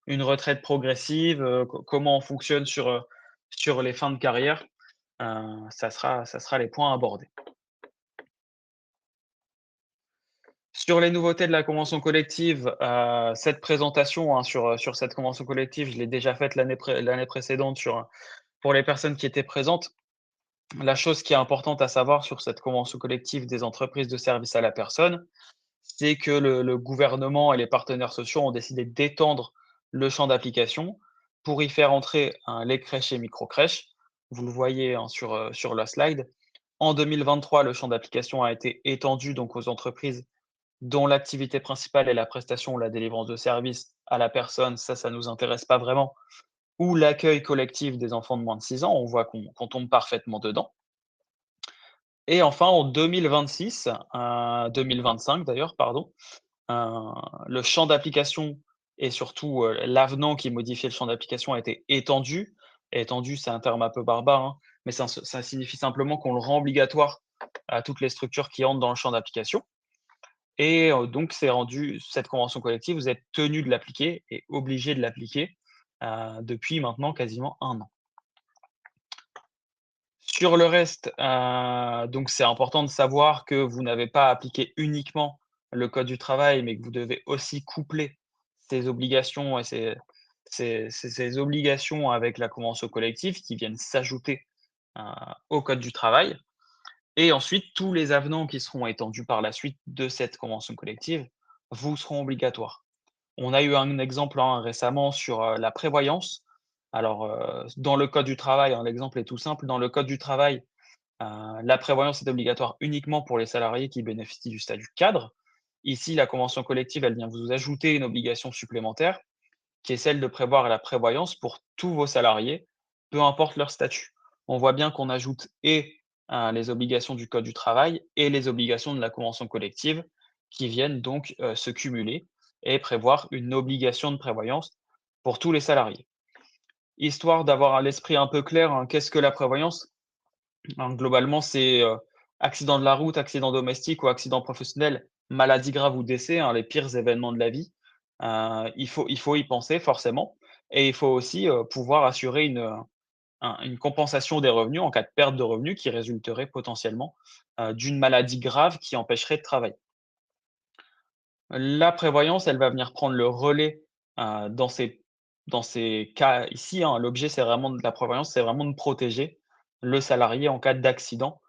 une retraite progressive, comment on fonctionne sur les fins de carrière, ça sera les points abordés. Sur les nouveautés de la convention collective, cette présentation, hein, sur cette convention collective, je l'ai déjà faite l'année précédente pour les personnes qui étaient présentes. La chose qui est importante à savoir sur cette convention collective des entreprises de services à la personne, c'est que le gouvernement et les partenaires sociaux ont décidé d'étendre le champ d'application pour y faire entrer, les crèches et microcrèches. Vous le voyez, hein, sur la slide. En 2023, le champ d'application a été étendu donc aux entreprises dont l'activité principale est la prestation ou la délivrance de services à la personne, ça nous intéresse pas vraiment, ou l'accueil collectif des enfants de moins de 6 ans, on voit qu'on tombe parfaitement dedans. Et enfin en 2026, 2025 d'ailleurs, pardon, heu, le champ d'application et surtout, l'avenant qui modifiait le champ d'application a été étendu. Étendu, c'est un terme un peu barbare, hein, mais ça signifie simplement qu'on le rend obligatoire à toutes les structures qui entrent dans le champ d'application. Et donc c'est rendu cette convention collective, vous êtes tenu de l'appliquer et obligé de l'appliquer, depuis maintenant quasiment 1 an. Sur le reste, donc c'est important de savoir que vous n'avez pas à appliquer uniquement le code du travail, mais que vous devez aussi coupler ces obligations et ces obligations avec la convention collective qui viennent s'ajouter, heu, au code du travail. Et ensuite, tous les avenants qui seront étendus par la suite de cette convention collective vous seront obligatoires. On a eu un exemple, hein, récemment sur, la prévoyance. Alors, dans le code du travail, hein, l'exemple est tout simple. Dans le code du travail, heu, la prévoyance est obligatoire uniquement pour les salariés qui bénéficient du statut cadre. Ici, la convention collective, elle vient vous ajouter une obligation supplémentaire qui est celle de prévoir la prévoyance pour tous vos salariés, peu importe leur statut. On voit bien qu'on ajoute les obligations du code du travail et les obligations de la convention collective qui viennent donc, se cumuler et prévoir une obligation de prévoyance pour tous les salariés. Histoire d'avoir l'esprit un peu clair, hein, qu'est-ce que la prévoyance? Ben, globalement, c'est, accident de la route, accident domestique ou accident professionnel, maladie grave ou décès, hein, les pires événements de la vie. Il faut y penser forcément et il faut aussi, pouvoir assurer une compensation des revenus en cas de perte de revenus qui résulterait potentiellement, d'une maladie grave qui empêcherait de travailler. La prévoyance, elle va venir prendre le relais, dans ces cas ici, hein. L'objet, c'est vraiment de la prévoyance, c'est vraiment de protéger le salarié en cas d'accident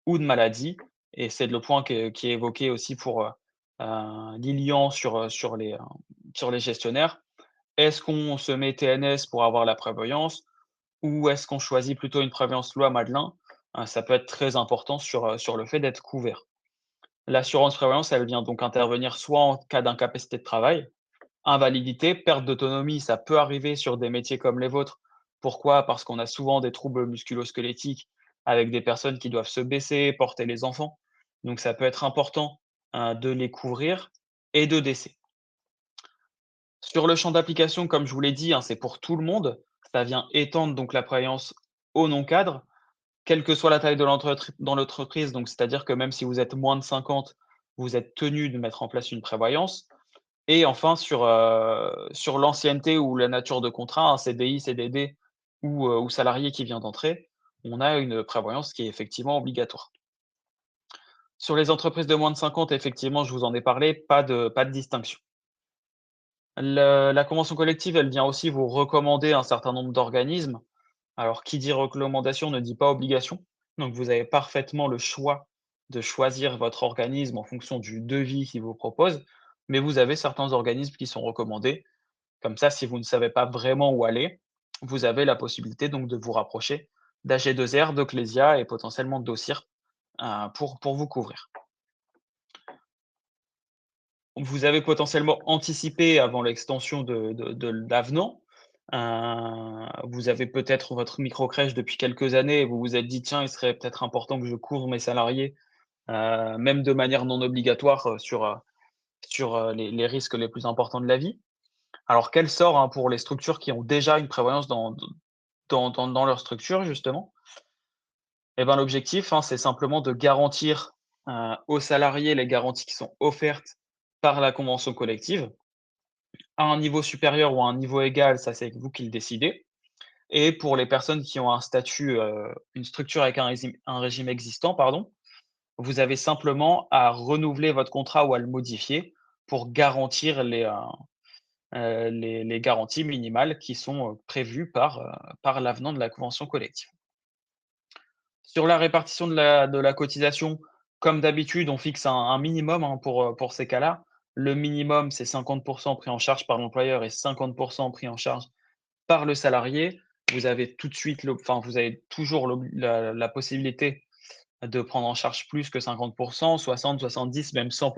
ou de maladie et c'est le point qui est évoqué aussi pour, Lilian sur les gestionnaires. Est-ce qu'on se met TNS pour avoir la prévoyance ou est-ce qu'on choisit plutôt une prévoyance loi Madelin? Ça peut être très important sur le fait d'être couvert. L'assurance prévoyance, elle vient donc intervenir soit en cas d'incapacité de travail, invalidité, perte d'autonomie, ça peut arriver sur des métiers comme les vôtres. Pourquoi? Parce qu'on a souvent des troubles musculo-squelettiques avec des personnes qui doivent se baisser, porter les enfants. Donc ça peut être important, de les couvrir et de décès. Sur le champ d'application, comme je vous l'ai dit, hein, c'est pour tout le monde. Ça vient étendre donc la prévoyance aux non-cadres, quelle que soit la taille de l'entreprise, donc c'est-à-dire que même si vous êtes moins de 50, vous êtes tenu de mettre en place une prévoyance. Et enfin sur l'ancienneté ou la nature de contrat, un CDI, CDD ou salarié qui vient d'entrer, on a une prévoyance qui est effectivement obligatoire. Sur les entreprises de moins de 50, effectivement, je vous en ai parlé, pas de distinction. La convention collective, elle vient aussi vous recommander un certain nombre d'organismes. Alors qui dit recommandation ne dit pas obligation. Donc vous avez parfaitement le choix de choisir votre organisme en fonction du devis qu'il vous propose, mais vous avez certains organismes qui sont recommandés. Comme ça, si vous ne savez pas vraiment où aller, vous avez la possibilité donc de vous rapprocher d'AG2R, d'Ecclesia et potentiellement d'Ossir, pour vous couvrir. Vous avez potentiellement anticipé avant l'extension de l'avenant. Vous avez peut-être votre microcrèche depuis quelques années et vous vous êtes dit: «Tiens, il serait peut-être important que je couvre mes salariés, même de manière non obligatoire, sur les risques les plus importants de la vie». Alors quel sort, hein, pour les structures qui ont déjà une prévoyance dans leur structure justement? Et ben, l'objectif, hein, c'est simplement de garantir, aux salariés les garanties qui sont offertes par la convention collective. À un niveau supérieur ou à un niveau égal, ça, c'est vous qui le décidez. Et pour les personnes qui ont un statut, une structure avec un régime existant, pardon, vous avez simplement à renouveler votre contrat ou à le modifier pour garantir les garanties minimales qui sont, prévues par l'avenant de la convention collective. Sur la répartition de la cotisation, comme d'habitude, on fixe un minimum, hein, pour ces cas-là. Le minimum, c'est 50 pris en charge par l'employeur et 50 pris en charge par le salarié. Vous avez tout de suite vous avez toujours la possibilité de prendre en charge plus que 50 60, 70, même 100.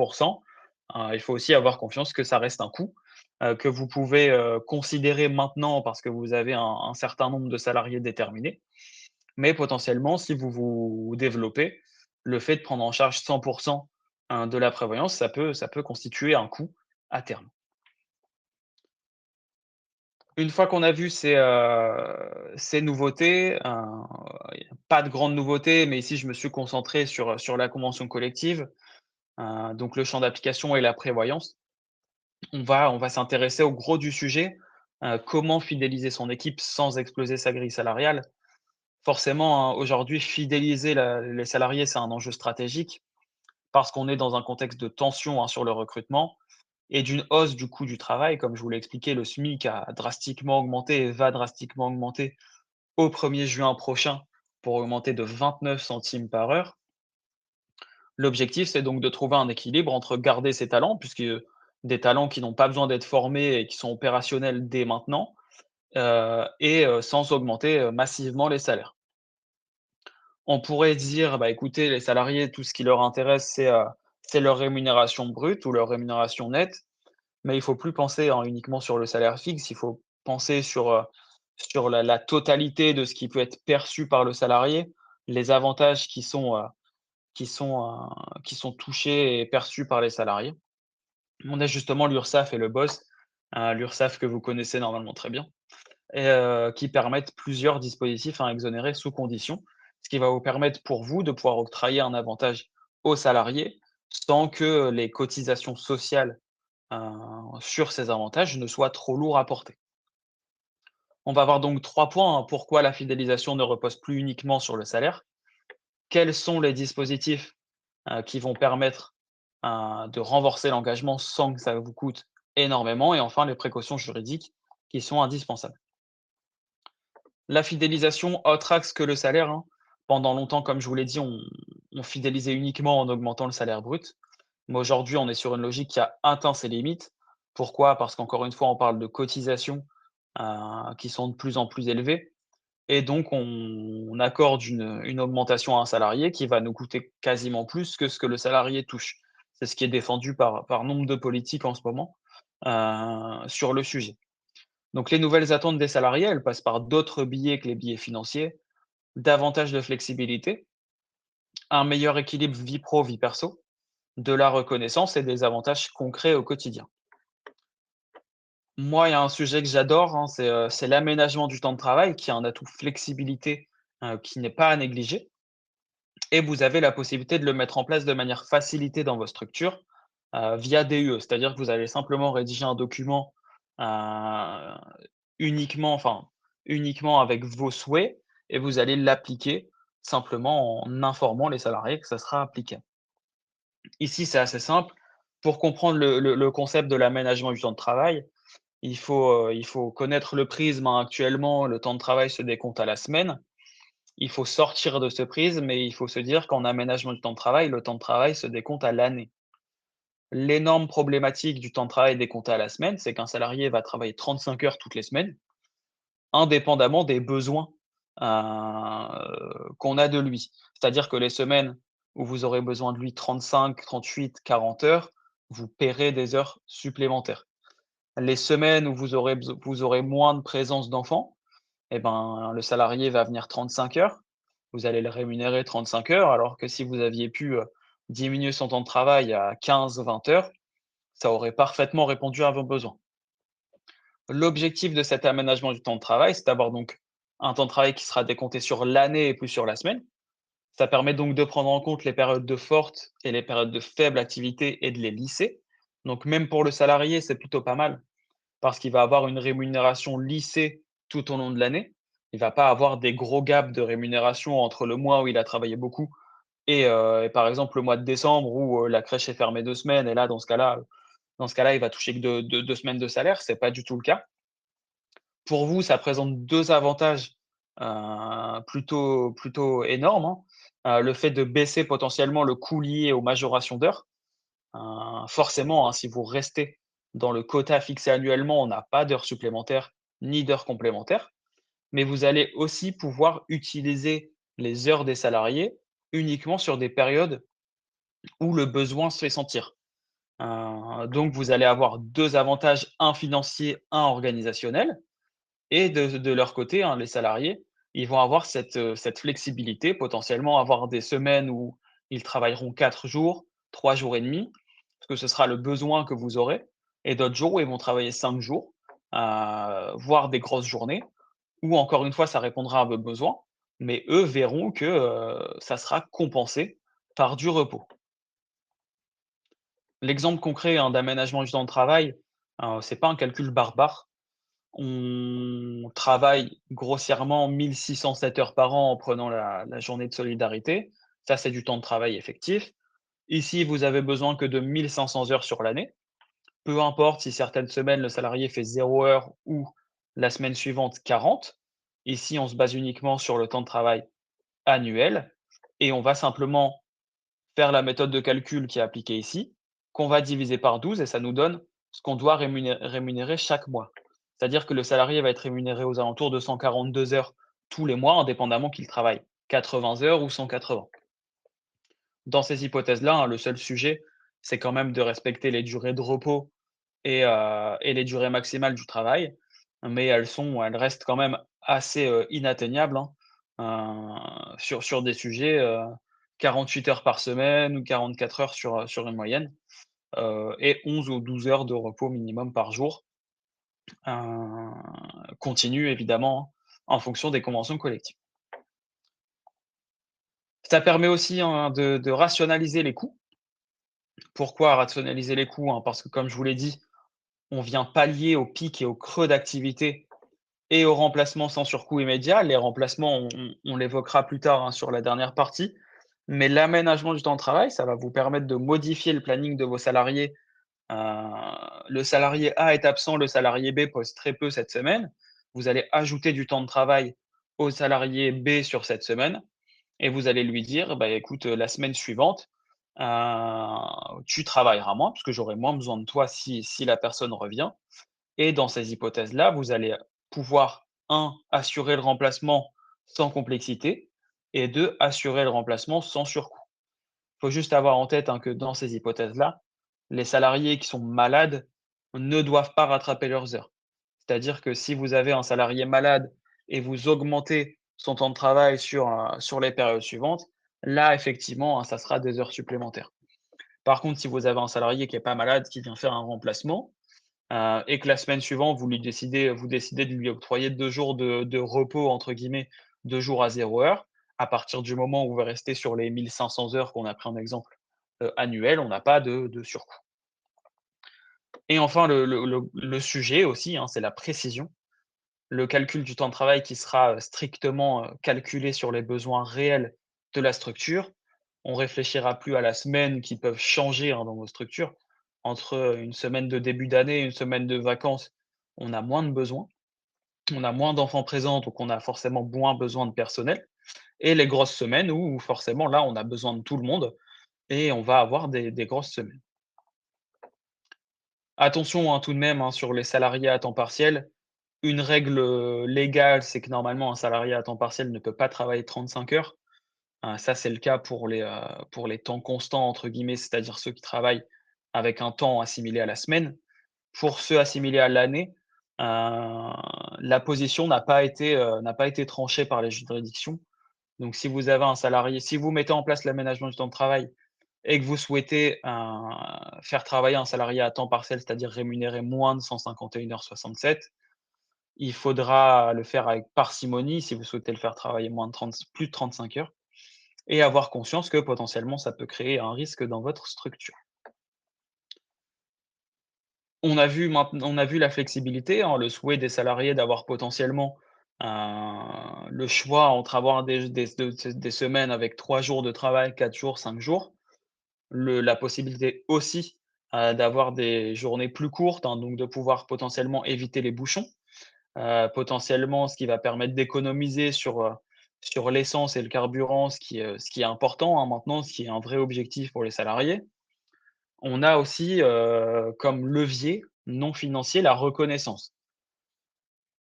Il faut aussi avoir confiance que ça reste un coût, que vous pouvez, considérer maintenant parce que vous avez un certain nombre de salariés déterminés. Mais potentiellement, si vous vous développez, le fait de prendre en charge 100 de la prévoyance, ça peut constituer un coût à terme. Une fois qu'on a vu ces nouveautés, pas de grandes nouveautés, mais ici je me suis concentré sur la convention collective, donc le champ d'application et la prévoyance. On va s'intéresser au gros du sujet, comment fidéliser son équipe sans exploser sa grille salariale? Forcément, hein, aujourd'hui, fidéliser les salariés, c'est un enjeu stratégique parce qu'on est dans un contexte de tension, hein, sur le recrutement et d'une hausse du coût du travail. Comme je vous l'ai expliqué, le SMIC a drastiquement augmenté et va drastiquement augmenter au 1er juin prochain pour augmenter de 29 centimes par heure. L'objectif, c'est donc de trouver un équilibre entre garder ses talents, puisque des talents qui n'ont pas besoin d'être formés et qui sont opérationnels dès maintenant, sans augmenter, massivement les salaires. On pourrait dire: «Bah, écoutez, les salariés, tout ce qui leur intéresse, c'est leur rémunération brute ou leur rémunération nette». Mais il faut plus penser, hein, uniquement sur le salaire fixe, il faut penser sur la totalité de ce qui peut être perçu par le salarié, les avantages qui sont touchés et perçus par les salariés. On a justement l'URSSAF et le BOSS, l'URSSAF que vous connaissez normalement très bien et qui permettent plusieurs dispositifs à exonérer sous condition. Ce qui va vous permettre pour vous de pouvoir octroyer un avantage aux salariés sans que les cotisations sociales, heu, sur ces avantages ne soient trop lourds à porter. On va voir donc 3 points, hein, pourquoi la fidélisation ne repose plus uniquement sur le salaire. Quels sont les dispositifs, qui vont permettre, de renforcer l'engagement sans que ça vous coûte énormément et enfin les précautions juridiques qui sont indispensables. La fidélisation, autre axe que le salaire, hein. Pendant longtemps, comme je vous l'ai dit, on fidélisait uniquement en augmentant le salaire brut. Mais aujourd'hui, on est sur une logique qui a atteint ses limites. Pourquoi? Parce qu'encore une fois, on parle de cotisations, qui sont de plus en plus élevées et donc on accorde une augmentation à un salarié qui va nous coûter quasiment plus que ce que le salarié touche. C'est ce qui est défendu par nombre de politiques en ce moment, sur le sujet. Donc les nouvelles attentes des salariés, elles passent par d'autres billets que les billets financiers, davantage de flexibilité, un meilleur équilibre vie pro, vie perso, de la reconnaissance et des avantages concrets au quotidien. Moi, il y a un sujet que j'adore, hein, c'est l'aménagement du temps de travail qui est un atout flexibilité, qui n'est pas à négliger et vous avez la possibilité de le mettre en place de manière facilitée dans vos structures, via DUE. C'est-à-dire que vous allez simplement rédiger un document, heu, uniquement avec vos souhaits et vous allez l'appliquer simplement en informant les salariés que ça sera appliqué. Ici, c'est assez simple. Pour comprendre le concept de l'aménagement du temps de travail, il faut connaître le prisme, hein. Actuellement, le temps de travail se décompte à la semaine. Il faut sortir de ce prisme et il faut se dire qu'en aménagement du temps de travail, le temps de travail se décompte à l'année. L'énorme problématique du temps de travail décompté à la semaine, c'est qu'un salarié va travailler 35 heures toutes les semaines, indépendamment des besoins, qu'on a de lui. C'est-à-dire que les semaines où vous aurez besoin de lui 35, 38, 40 heures, vous paierez des heures supplémentaires. Les semaines où vous aurez moins de présence d'enfants, et ben, le salarié va venir 35 heures, vous allez le rémunérer 35 heures, alors que si vous aviez pu, diminuer son temps de travail à 15-20 heures, ça aurait parfaitement répondu à vos besoins. L'objectif de cet aménagement du temps de travail, c'est d'avoir donc un temps de travail qui sera décompté sur l'année et plus sur la semaine. Ça permet donc de prendre en compte les périodes de forte et les périodes de faible activité et de les lisser. Donc même pour le salarié, c'est plutôt pas mal parce qu'il va avoir une rémunération lissée tout au long de l'année. Il va pas avoir des gros gaps de rémunération entre le mois où il a travaillé beaucoup et par exemple le mois de décembre où, la crèche est fermée 2 semaines et là dans ce cas-là, il va toucher que 2 semaines de salaire, c'est pas du tout le cas. Pour vous, ça présente 2 avantages, plutôt énormes, hein. Le fait de baisser potentiellement le coût lié aux majorations d'heures. Forcément, hein, si vous restez dans le quota fixé annuellement, on n'a pas d'heures supplémentaires ni d'heures complémentaires. Mais vous allez aussi pouvoir utiliser les heures des salariés uniquement sur des périodes où le besoin se fait sentir. Donc vous allez avoir 2 avantages, un financier, un organisationnel. Et de leur côté, hein, les salariés, ils vont avoir cette flexibilité, potentiellement avoir des semaines où ils travailleront 4 jours, 3 jours et demi, parce que ce sera le besoin que vous aurez et d'autres jours où ils vont travailler 5 jours, voire des grosses journées où encore une fois, ça répondra à vos besoins, mais eux verront que, ça sera compensé par du repos. L'exemple concret, hein, d'aménagement du temps de travail, c'est pas un calcul barbare. On travaille grossièrement 1 607 heures par an en prenant la journée de solidarité. Ça, c'est du temps de travail effectif. Ici, vous avez besoin que de 1 500 heures sur l'année. Peu importe si certaines semaines, le salarié fait 0 heure ou la semaine suivante 40. Ici, on se base uniquement sur le temps de travail annuel et on va simplement faire la méthode de calcul qui est appliquée ici, qu'on va diviser par 12 et ça nous donne ce qu'on doit rémunérer chaque mois. C'est-à-dire que le salarié va être rémunéré aux alentours de 142 heures tous les mois, indépendamment qu'il travaille 80 heures ou 180. Dans ces hypothèses-là, hein, le seul sujet, c'est quand même de respecter les durées de repos et les durées maximales du travail, mais elles restent quand même assez, inatteignables, hein, sur des sujets, 48 heures par semaine ou 44 heures sur une moyenne, et 11 ou 12 heures de repos minimum par jour, continu évidemment, hein, en fonction des conventions collectives. Ça permet aussi, hein, de rationaliser les coûts. Pourquoi rationaliser les coûts, hein? Parce que comme je vous l'ai dit, on vient pallier aux pics et aux creux d'activité et aux remplacements sans surcoût immédiat. Les remplacements, on l'évoquera plus tard, hein, sur la dernière partie. Mais l'aménagement du temps de travail, ça va vous permettre de modifier le planning de vos salariés. Heu, le salarié A est absent, le salarié B pose très peu cette semaine. Vous allez ajouter du temps de travail au salarié B sur cette semaine et vous allez lui dire: «Bah, écoute, la semaine suivante, tu travailleras moins parce que j'aurai moins besoin de toi si la personne revient». Et dans ces hypothèses-là, vous allez pouvoir, un, assurer le remplacement sans complexité et 2, assurer le remplacement sans surcoût. Il faut juste avoir en tête, hein, que dans ces hypothèses-là, les salariés qui sont malades ne doivent pas rattraper leurs heures. C'est-à-dire que si vous avez un salarié malade et vous augmentez son temps de travail sur les périodes suivantes, là, effectivement, hein, ça sera des heures supplémentaires. Par contre, si vous avez un salarié qui est pas malade, qui vient faire un remplacement, et que la semaine suivante, vous décidez de lui octroyer 2 jours de «repos» entre guillemets, 2 jours à 0 heure. À partir du moment où vous restez sur les 1 500 heures qu'on a pris en exemple, annuel, on n'a pas de surcoût. Et enfin le sujet aussi, hein, c'est la précision. Le calcul du temps de travail qui sera, strictement, calculé sur les besoins réels de la structure. On réfléchira plus à la semaine qui peuvent changer, hein, dans vos structures. Entre, une semaine de début d'année et une semaine de vacances, on a moins de besoins. On a moins d'enfants présents, donc on a forcément moins besoin de personnel et les grosses semaines où forcément là, on a besoin de tout le monde et on va avoir des grosses semaines. Attention, hein, tout de même, hein, sur les salariés à temps partiel, une règle, légale, c'est que normalement un salarié à temps partiel ne peut pas travailler 35 heures. Ça, c'est le cas pour les «temps constants» entre guillemets, c'est-à-dire ceux qui travaillent avec un temps assimilé à la semaine. Pour ceux assimilés à l'année, heu, la position n'a pas été tranchée par les juridictions. Donc si vous mettez en place l'aménagement du temps de travail et que vous souhaitez, faire travailler un salarié à temps partiel, c'est-à-dire rémunéré moins de 151,67 heures, il faudra le faire avec parcimonie si vous souhaitez le faire travailler plus de 35 heures et avoir conscience que potentiellement ça peut créer un risque dans votre structure. On a vu la flexibilité, hein, le souhait des salariés d'avoir potentiellement, heu, le choix entre avoir des semaines avec 3 jours de travail, 4 jours, 5 jours. La possibilité aussi, d'avoir des journées plus courtes, hein, donc de pouvoir potentiellement éviter les bouchons. Potentiellement, ce qui va permettre d'économiser sur l'essence et le carburant, ce qui est important, hein, maintenant, ce qui est un vrai objectif pour les salariés. On a aussi, comme levier non financier, la reconnaissance.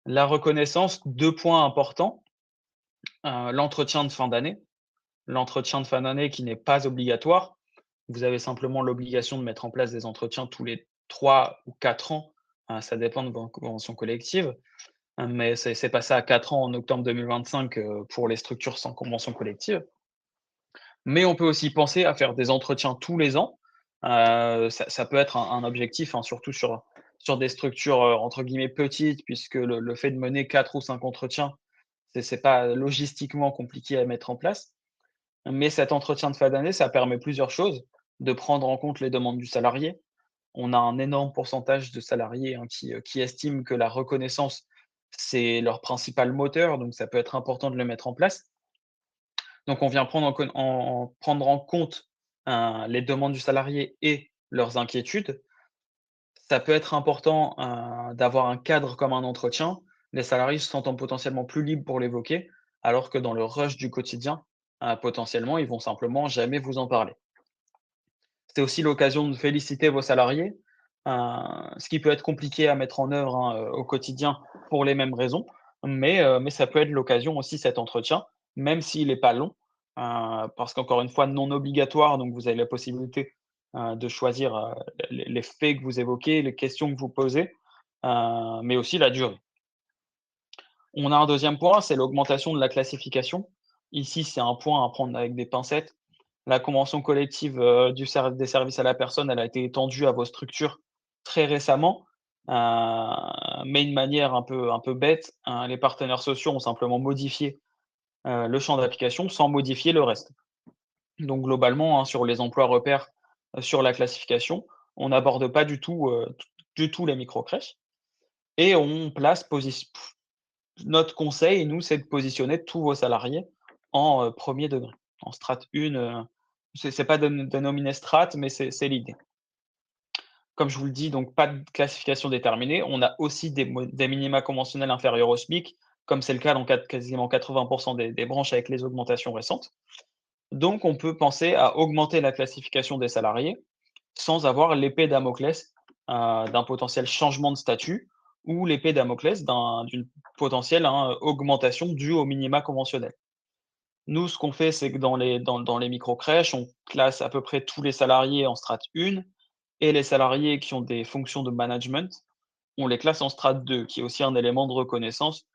La reconnaissance, 2 points importants, l'entretien de fin d'année. L'entretien de fin d'année qui n'est pas obligatoire. Vous avez simplement l'obligation de mettre en place des entretiens tous les 3 ou 4 ans, ça dépend de vos conventions collectives, mais c'est passé à 4 ans en octobre 2025, pour les structures sans convention collective. Mais on peut aussi penser à faire des entretiens tous les ans. Ça peut être un objectif, hein, surtout sur des structures, entre guillemets «petites», puisque le fait de mener 4 ou 5 entretiens, c'est pas logistiquement compliqué à mettre en place. Mais cet entretien de fin d'année, ça permet plusieurs choses, de prendre en compte les demandes du salarié. On a un énorme pourcentage de salariés, hein, qui estiment que la reconnaissance, c'est leur principal moteur, donc ça peut être important de le mettre en place. Donc on vient prendre en compte, les demandes du salarié et leurs inquiétudes. Ça peut être important, d'avoir un cadre comme un entretien. Les salariés se sentant potentiellement plus libres pour l'évoquer, alors que dans le rush du quotidien, potentiellement, ils vont simplement jamais vous en parler. C'est aussi l'occasion de féliciter vos salariés, ce qui peut être compliqué à mettre en œuvre, hein, au quotidien pour les mêmes raisons, mais ça peut être l'occasion aussi cet entretien, même s'il est pas long, parce qu'encore une fois non obligatoire, donc vous avez la possibilité, de choisir, les faits que vous évoquez, les questions que vous posez, mais aussi la durée. On a un deuxième point, c'est l'augmentation de la classification. Ici, c'est un point à prendre avec des pincettes. La convention collective, des services à la personne, elle a été étendue à vos structures très récemment, mais de manière un peu bête, les partenaires sociaux ont simplement modifié, le champ d'application sans modifier le reste. Donc globalement, hein, sur les emplois repères, sur la classification, on n'aborde pas du tout les microcrèches et on place notre conseil, nous, c'est de positionner tous vos salariés en, 1er degré, en strate 1, c'est pas dénominé strate, mais c'est l'idée. Comme je vous le dis, donc pas de classification déterminée. On a aussi des minima conventionnels inférieurs au SMIC, comme c'est le cas dans quasiment 80 des branches avec les augmentations récentes. Donc on peut penser à augmenter la classification des salariés sans avoir l'épée Damoclès, d'un potentiel changement de statut ou l'épée Damoclès d'une potentielle, hein, augmentation due aux minima conventionnels. Nous, ce qu'on fait, c'est que dans les microcrèches, on classe à peu près tous les salariés en strate 1 et les salariés qui ont des fonctions de management, on les classe en strate 2, qui est aussi un élément de reconnaissance.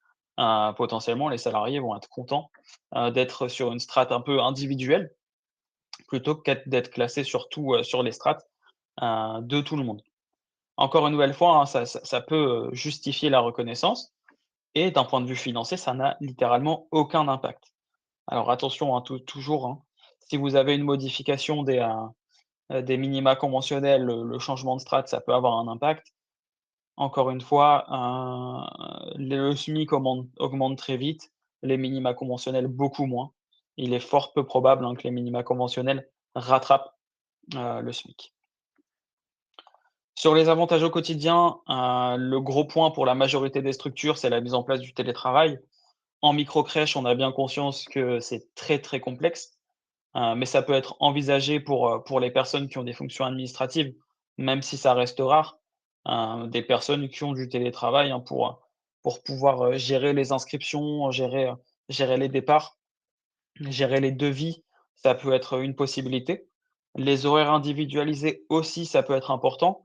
Potentiellement, les salariés vont être contents, d'être sur une strate un peu individuelle, plutôt d'être classés sur les strates, de tout le monde. Encore une nouvelle fois, hein, ça peut, justifier la reconnaissance et d'un point de vue financier, ça n'a littéralement aucun impact. Alors attention, hein, toujours, hein, si vous avez une modification des minima conventionnels, le changement de strate, ça peut avoir un impact. Encore une fois, le SMIC augmente très vite, les minima conventionnels beaucoup moins. Il est fort peu probable, hein, que les minima conventionnels rattrapent, le SMIC. Sur les avantages au quotidien, le gros point pour la majorité des structures, c'est la mise en place du télétravail. En microcrèche, on a bien conscience que c'est très, très complexe, mais ça peut être envisagé pour les personnes qui ont des fonctions administratives, même si ça reste rare. Des personnes qui ont du télétravail, hein, pour pouvoir, gérer les inscriptions, gérer les départs, gérer les devis, ça peut être une possibilité. Les horaires individualisés aussi, ça peut être important,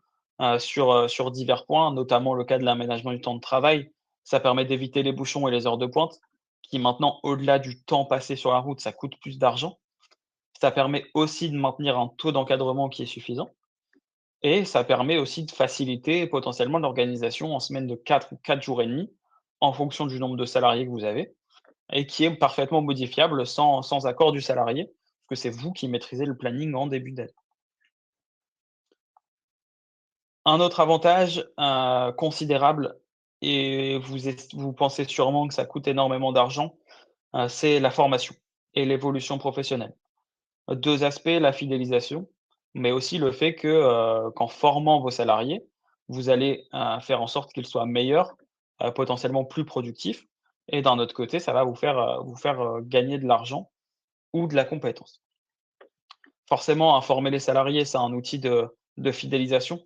sur divers points, notamment le cas de l'aménagement du temps de travail. Ça permet d'éviter les bouchons et les heures de pointe, qui maintenant, au-delà du temps passé sur la route, ça coûte plus d'argent. Ça permet aussi de maintenir un taux d'encadrement qui est suffisant et ça permet aussi de faciliter potentiellement l'organisation en semaine de 4 ou 4 jours et demi, en fonction du nombre de salariés que vous avez et qui est parfaitement modifiable sans accord du salarié, parce que c'est vous qui maîtrisez le planning en début d'année. Un autre avantage, considérable et vous pensez sûrement que ça coûte énormément d'argent, c'est la formation et l'évolution professionnelle. 2 aspects, la fidélisation, mais aussi le fait que, qu'en formant vos salariés, vous allez, faire en sorte qu'ils soient meilleurs, potentiellement plus productifs et d'un autre côté, ça va vous faire, gagner de l'argent ou de la compétence. Forcément, informer les salariés, c'est un outil de fidélisation.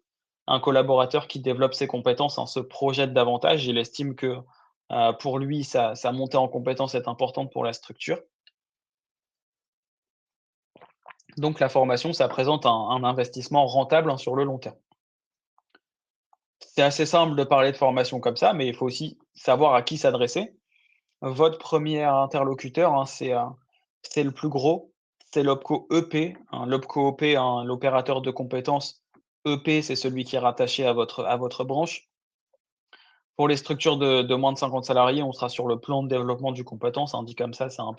Un collaborateur qui développe ses compétences, hein, se projette davantage. Il estime que, pour lui, sa montée en compétences est importante pour la structure. Donc la formation, ça présente un investissement rentable, hein, sur le long terme. C'est assez simple de parler de formation comme ça, mais il faut aussi savoir à qui s'adresser. Votre premier interlocuteur, hein, c'est le plus gros, c'est l'OPCO EP, hein. L'OPCO EP, hein, l'opérateur de compétences. EP, c'est celui qui est rattaché à votre branche. Pour les structures de moins de 50 salariés, on sera sur le plan de développement du compétence, hein. Dit comme ça, c'est un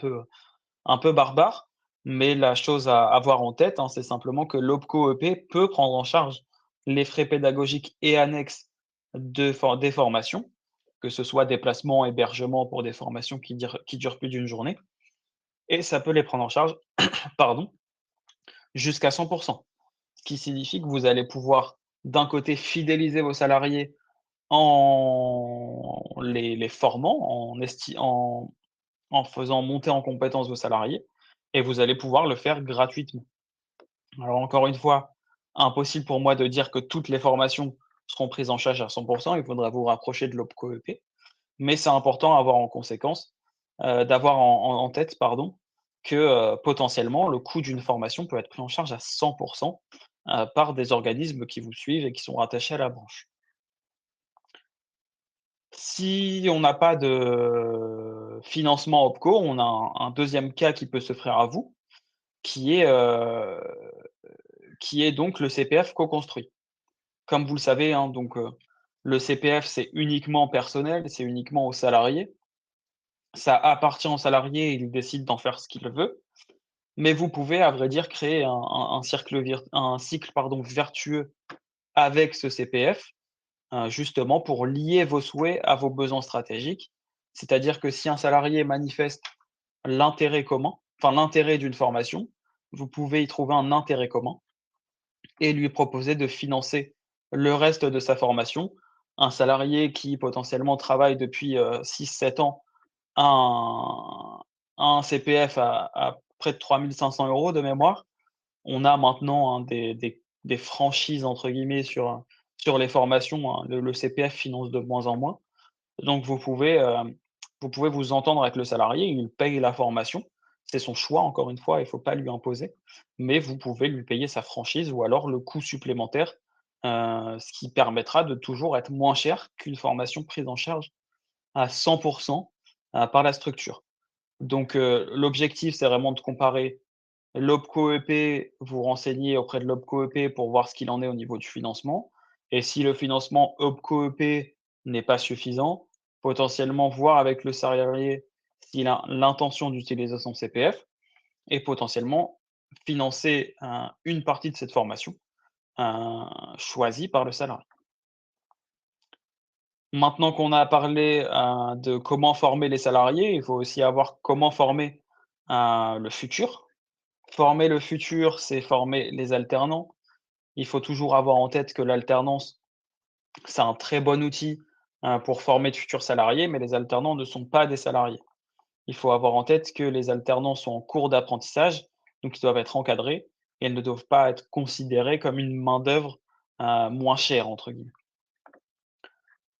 peu barbare, mais la chose à avoir en tête, hein, c'est simplement que l'OPCO EP peut prendre en charge les frais pédagogiques et annexes des formations, que ce soit déplacement, hébergement pour des formations qui durent plus d'une journée et ça peut les prendre en charge, pardon, jusqu'à 100. Ce qui signifie que vous allez pouvoir, d'un côté, fidéliser vos salariés en les formant, en faisant monter en compétences vos salariés et vous allez pouvoir le faire gratuitement. Alors encore une fois, impossible pour moi de dire que toutes les formations seront prises en charge à 100. Il faudra vous rapprocher de l'OPCO EP, mais c'est important à avoir en conséquence, d'avoir en tête, pardon, que, potentiellement le coût d'une formation peut être pris en charge à 100 par des organismes qui vous suivent et qui sont rattachés à la branche. Si on n'a pas de financement OPCO, on a un 2e cas qui peut s'offrir à vous, qui est, heu, qui est donc le CPF co-construit. Comme vous le savez, hein, donc, le CPF, c'est uniquement personnel, c'est uniquement aux salariés. Ça appartient au salarié, il décide d'en faire ce qu'il veut, mais vous pouvez, à vrai dire, créer un cycle, pardon, vertueux avec ce CPF, justement pour lier vos souhaits à vos besoins stratégiques. C'est-à-dire que si un salarié manifeste l'intérêt d'une formation, vous pouvez y trouver un intérêt commun et lui proposer de financer le reste de sa formation. Un salarié qui potentiellement travaille depuis, 6-7 ans a un CPF à près de 3 500 € de mémoire. On a maintenant, hein, des «franchises» entre guillemets sur les formations, hein. Le CPF finance de moins en moins. Donc vous pouvez vous entendre avec le salarié, il paye la formation. C'est son choix encore une fois, il ne faut pas lui imposer, mais vous pouvez lui payer sa franchise ou alors le coût supplémentaire, ce qui permettra de toujours être moins cher qu'une formation prise en charge à 100 par la structure. Donc l'objectif, c'est vraiment de comparer l'OPCO EP, vous renseigner auprès de l'OPCO EP pour voir ce qu'il en est au niveau du financement et si le financement OPCO EP n'est pas suffisant, potentiellement voir avec le salarié s'il a l'intention d'utiliser son CPF et potentiellement financer une partie de cette formation, choisie par le salarié. Maintenant qu'on a parlé, de comment former les salariés, il faut aussi avoir comment former, le futur. Former le futur, c'est former les alternants. Il faut toujours avoir en tête que l'alternance, c'est un très bon outil, pour former de futurs salariés, mais les alternants ne sont pas des salariés. Il faut avoir en tête que les alternants sont en cours d'apprentissage, donc ils doivent être encadrés et ils ne doivent pas être considérés comme une main-d'œuvre, «moins chère» entre guillemets.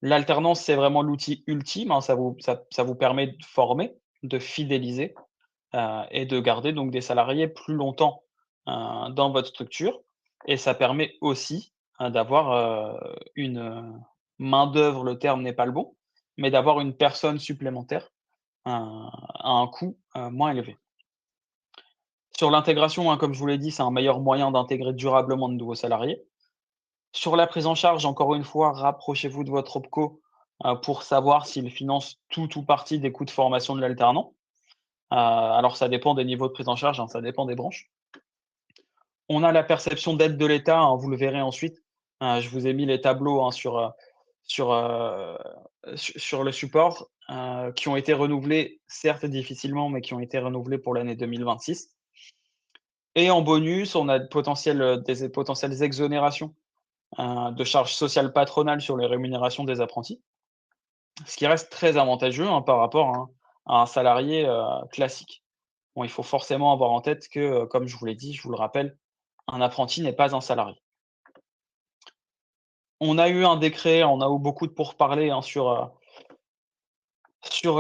L'alternance, c'est vraiment l'outil ultime, hein, ça vous permet de former, de fidéliser, et de garder donc des salariés plus longtemps, dans votre structure et ça permet aussi, d'avoir, une, main-d'œuvre, le terme n'est pas le bon, mais d'avoir une personne supplémentaire, à un coût, moins élevé. Sur l'intégration, hein, comme je vous l'ai dit, c'est un meilleur moyen d'intégrer durablement de nouveaux salariés. Sur la prise en charge, encore une fois, rapprochez-vous de votre OPCO, pour savoir s'il finance tout ou partie des coûts de formation de l'alternant. Alors ça dépend des niveaux de prise en charge, hein, ça dépend des branches. On a la perception d'aide de l'État, hein, vous le verrez ensuite. Je vous ai mis les tableaux, hein, sur, sur le support, qui ont été renouvelés, certes difficilement, mais qui ont été renouvelés pour l'année 2026. Et en bonus, on a des potentielles exonérations, de charges sociales patronales sur les rémunérations des apprentis. Ce qui reste très avantageux, hein, par rapport à un salarié, classique. Bon, il faut forcément avoir en tête que, comme je vous l'ai dit, je vous le rappelle, un apprenti n'est pas un salarié. On a eu un décret, on a eu beaucoup de pourparlers, hein, sur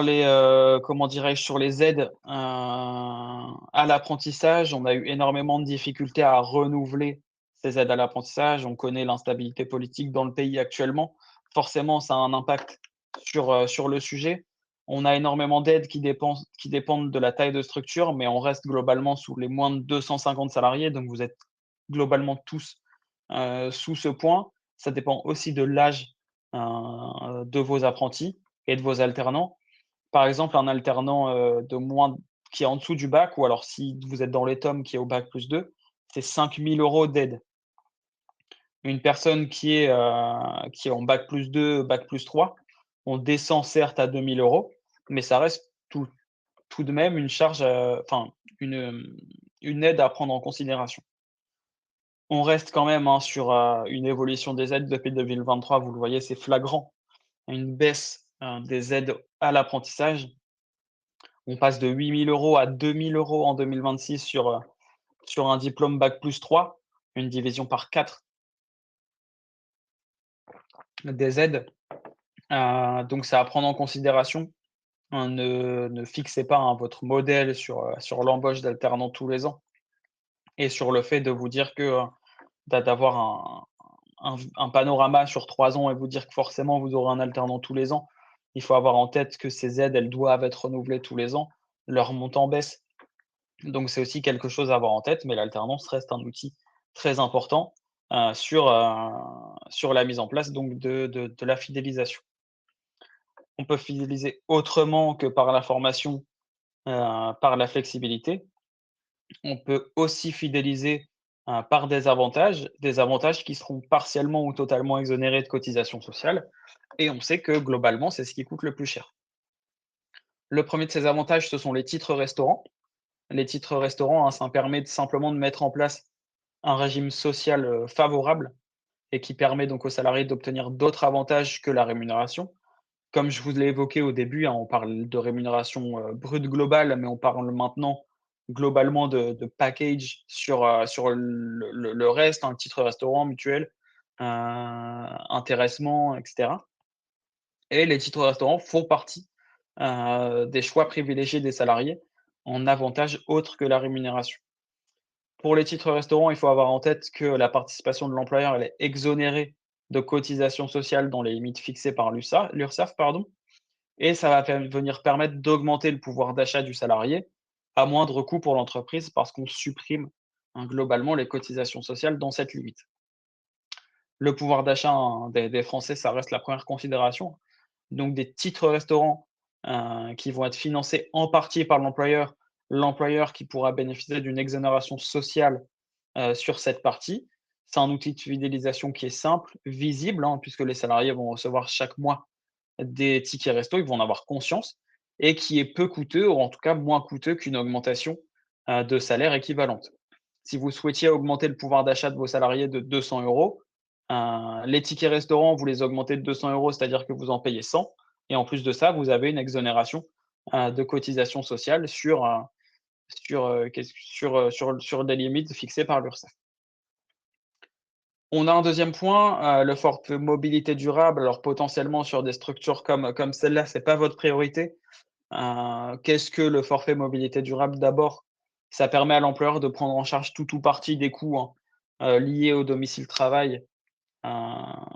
les, comment dirais-je? Sur les aides, à l'apprentissage. On a eu énormément de difficultés à renouveler ces aides à l'apprentissage. On connaît l'instabilité politique dans le pays actuellement. Forcément, ça a un impact sur le sujet. On a énormément d'aides qui dépendent de la taille de structure, mais on reste globalement sous les moins de 250 salariés, donc vous êtes globalement tous, sous ce point. Ça dépend aussi de l'âge, de vos apprentis et de vos alternants. Par exemple, un alternant, qui est en dessous du bac, ou alors si vous êtes dans les TOM qui est au bac+2, c'est 5 000 € d'aide. Une personne qui est en bac+2, bac+3, on descend certes à 2 000 €, mais ça reste tout de même une charge, enfin une aide à prendre en considération. On reste quand même, hein, sur, une évolution des aides depuis 2023, vous le voyez, c'est flagrant. Une baisse, des aides à l'apprentissage. On passe de 8 000 € à 2 000 € en 2026 sur un diplôme bac+3, une division par 4 des aides. Donc c'est à prendre en considération. Ne fixez pas, hein, votre modèle sur l'embauche d'alternants tous les ans, et sur le fait de vous dire que, d'avoir un panorama sur 3 ans et vous dire que forcément vous aurez un alternant tous les ans. Il faut avoir en tête que ces aides, elles doivent être renouvelées tous les ans. Leur montant baisse. Donc c'est aussi quelque chose à avoir en tête, mais l'alternance reste un outil très important, sur la mise en place donc de la fidélisation. On peut fidéliser autrement que par la formation, par la flexibilité. On peut aussi fidéliser, par des avantages qui seront partiellement ou totalement exonérés de cotisations sociales, et on sait que globalement, c'est ce qui coûte le plus cher. Le premier de ces avantages, ce sont les titres restaurants. Les titres restaurants, hein, ça permet simplement de mettre en place un régime social, favorable, et qui permet donc aux salariés d'obtenir d'autres avantages que la rémunération. Comme je vous l'ai évoqué au début, hein, on parle de rémunération, brute globale, mais on parle maintenant globalement de package sur le reste, hein, titre restaurant, mutuelle, intéressement, et cetera. Et les titres restaurants font partie, des choix privilégiés des salariés en avantage autre que la rémunération. Pour les titres restaurants, il faut avoir en tête que la participation de l'employeur, elle est exonérée de cotisations sociales dans les limites fixées par l'URSSAF, pardon, et ça va venir permettre d'augmenter le pouvoir d'achat du salarié à moindre coût pour l'entreprise parce qu'on supprime, hein, globalement les cotisations sociales dans cette limite. Le pouvoir d'achat, hein, des Français, ça reste la première considération. Donc des titres restaurants, qui vont être financés en partie par l'employeur qui pourra bénéficier d'une exonération sociale, sur cette partie. C'est un outil de fidélisation qui est simple, visible, hein, puisque les salariés vont recevoir chaque mois des tickets resto, ils vont en avoir conscience, et qui est peu coûteux, ou en tout cas moins coûteux qu'une augmentation, de salaire équivalente. Si vous souhaitiez augmenter le pouvoir d'achat de vos salariés de 200 €, les tickets restaurants, vous les augmentez de 200 €, c'est-à-dire que vous en payez 100, et en plus de ça, vous avez une exonération, de cotisations sociales sur des limites fixées par l'URSSAF. On a un deuxième point, le forfait mobilité durable. Alors potentiellement sur des structures comme celle-là, c'est pas votre priorité. Qu'est-ce que le forfait mobilité durable? D'abord, ça permet à l'employeur de prendre en charge tout ou partie des coûts, hein, liés au domicile travail, heu,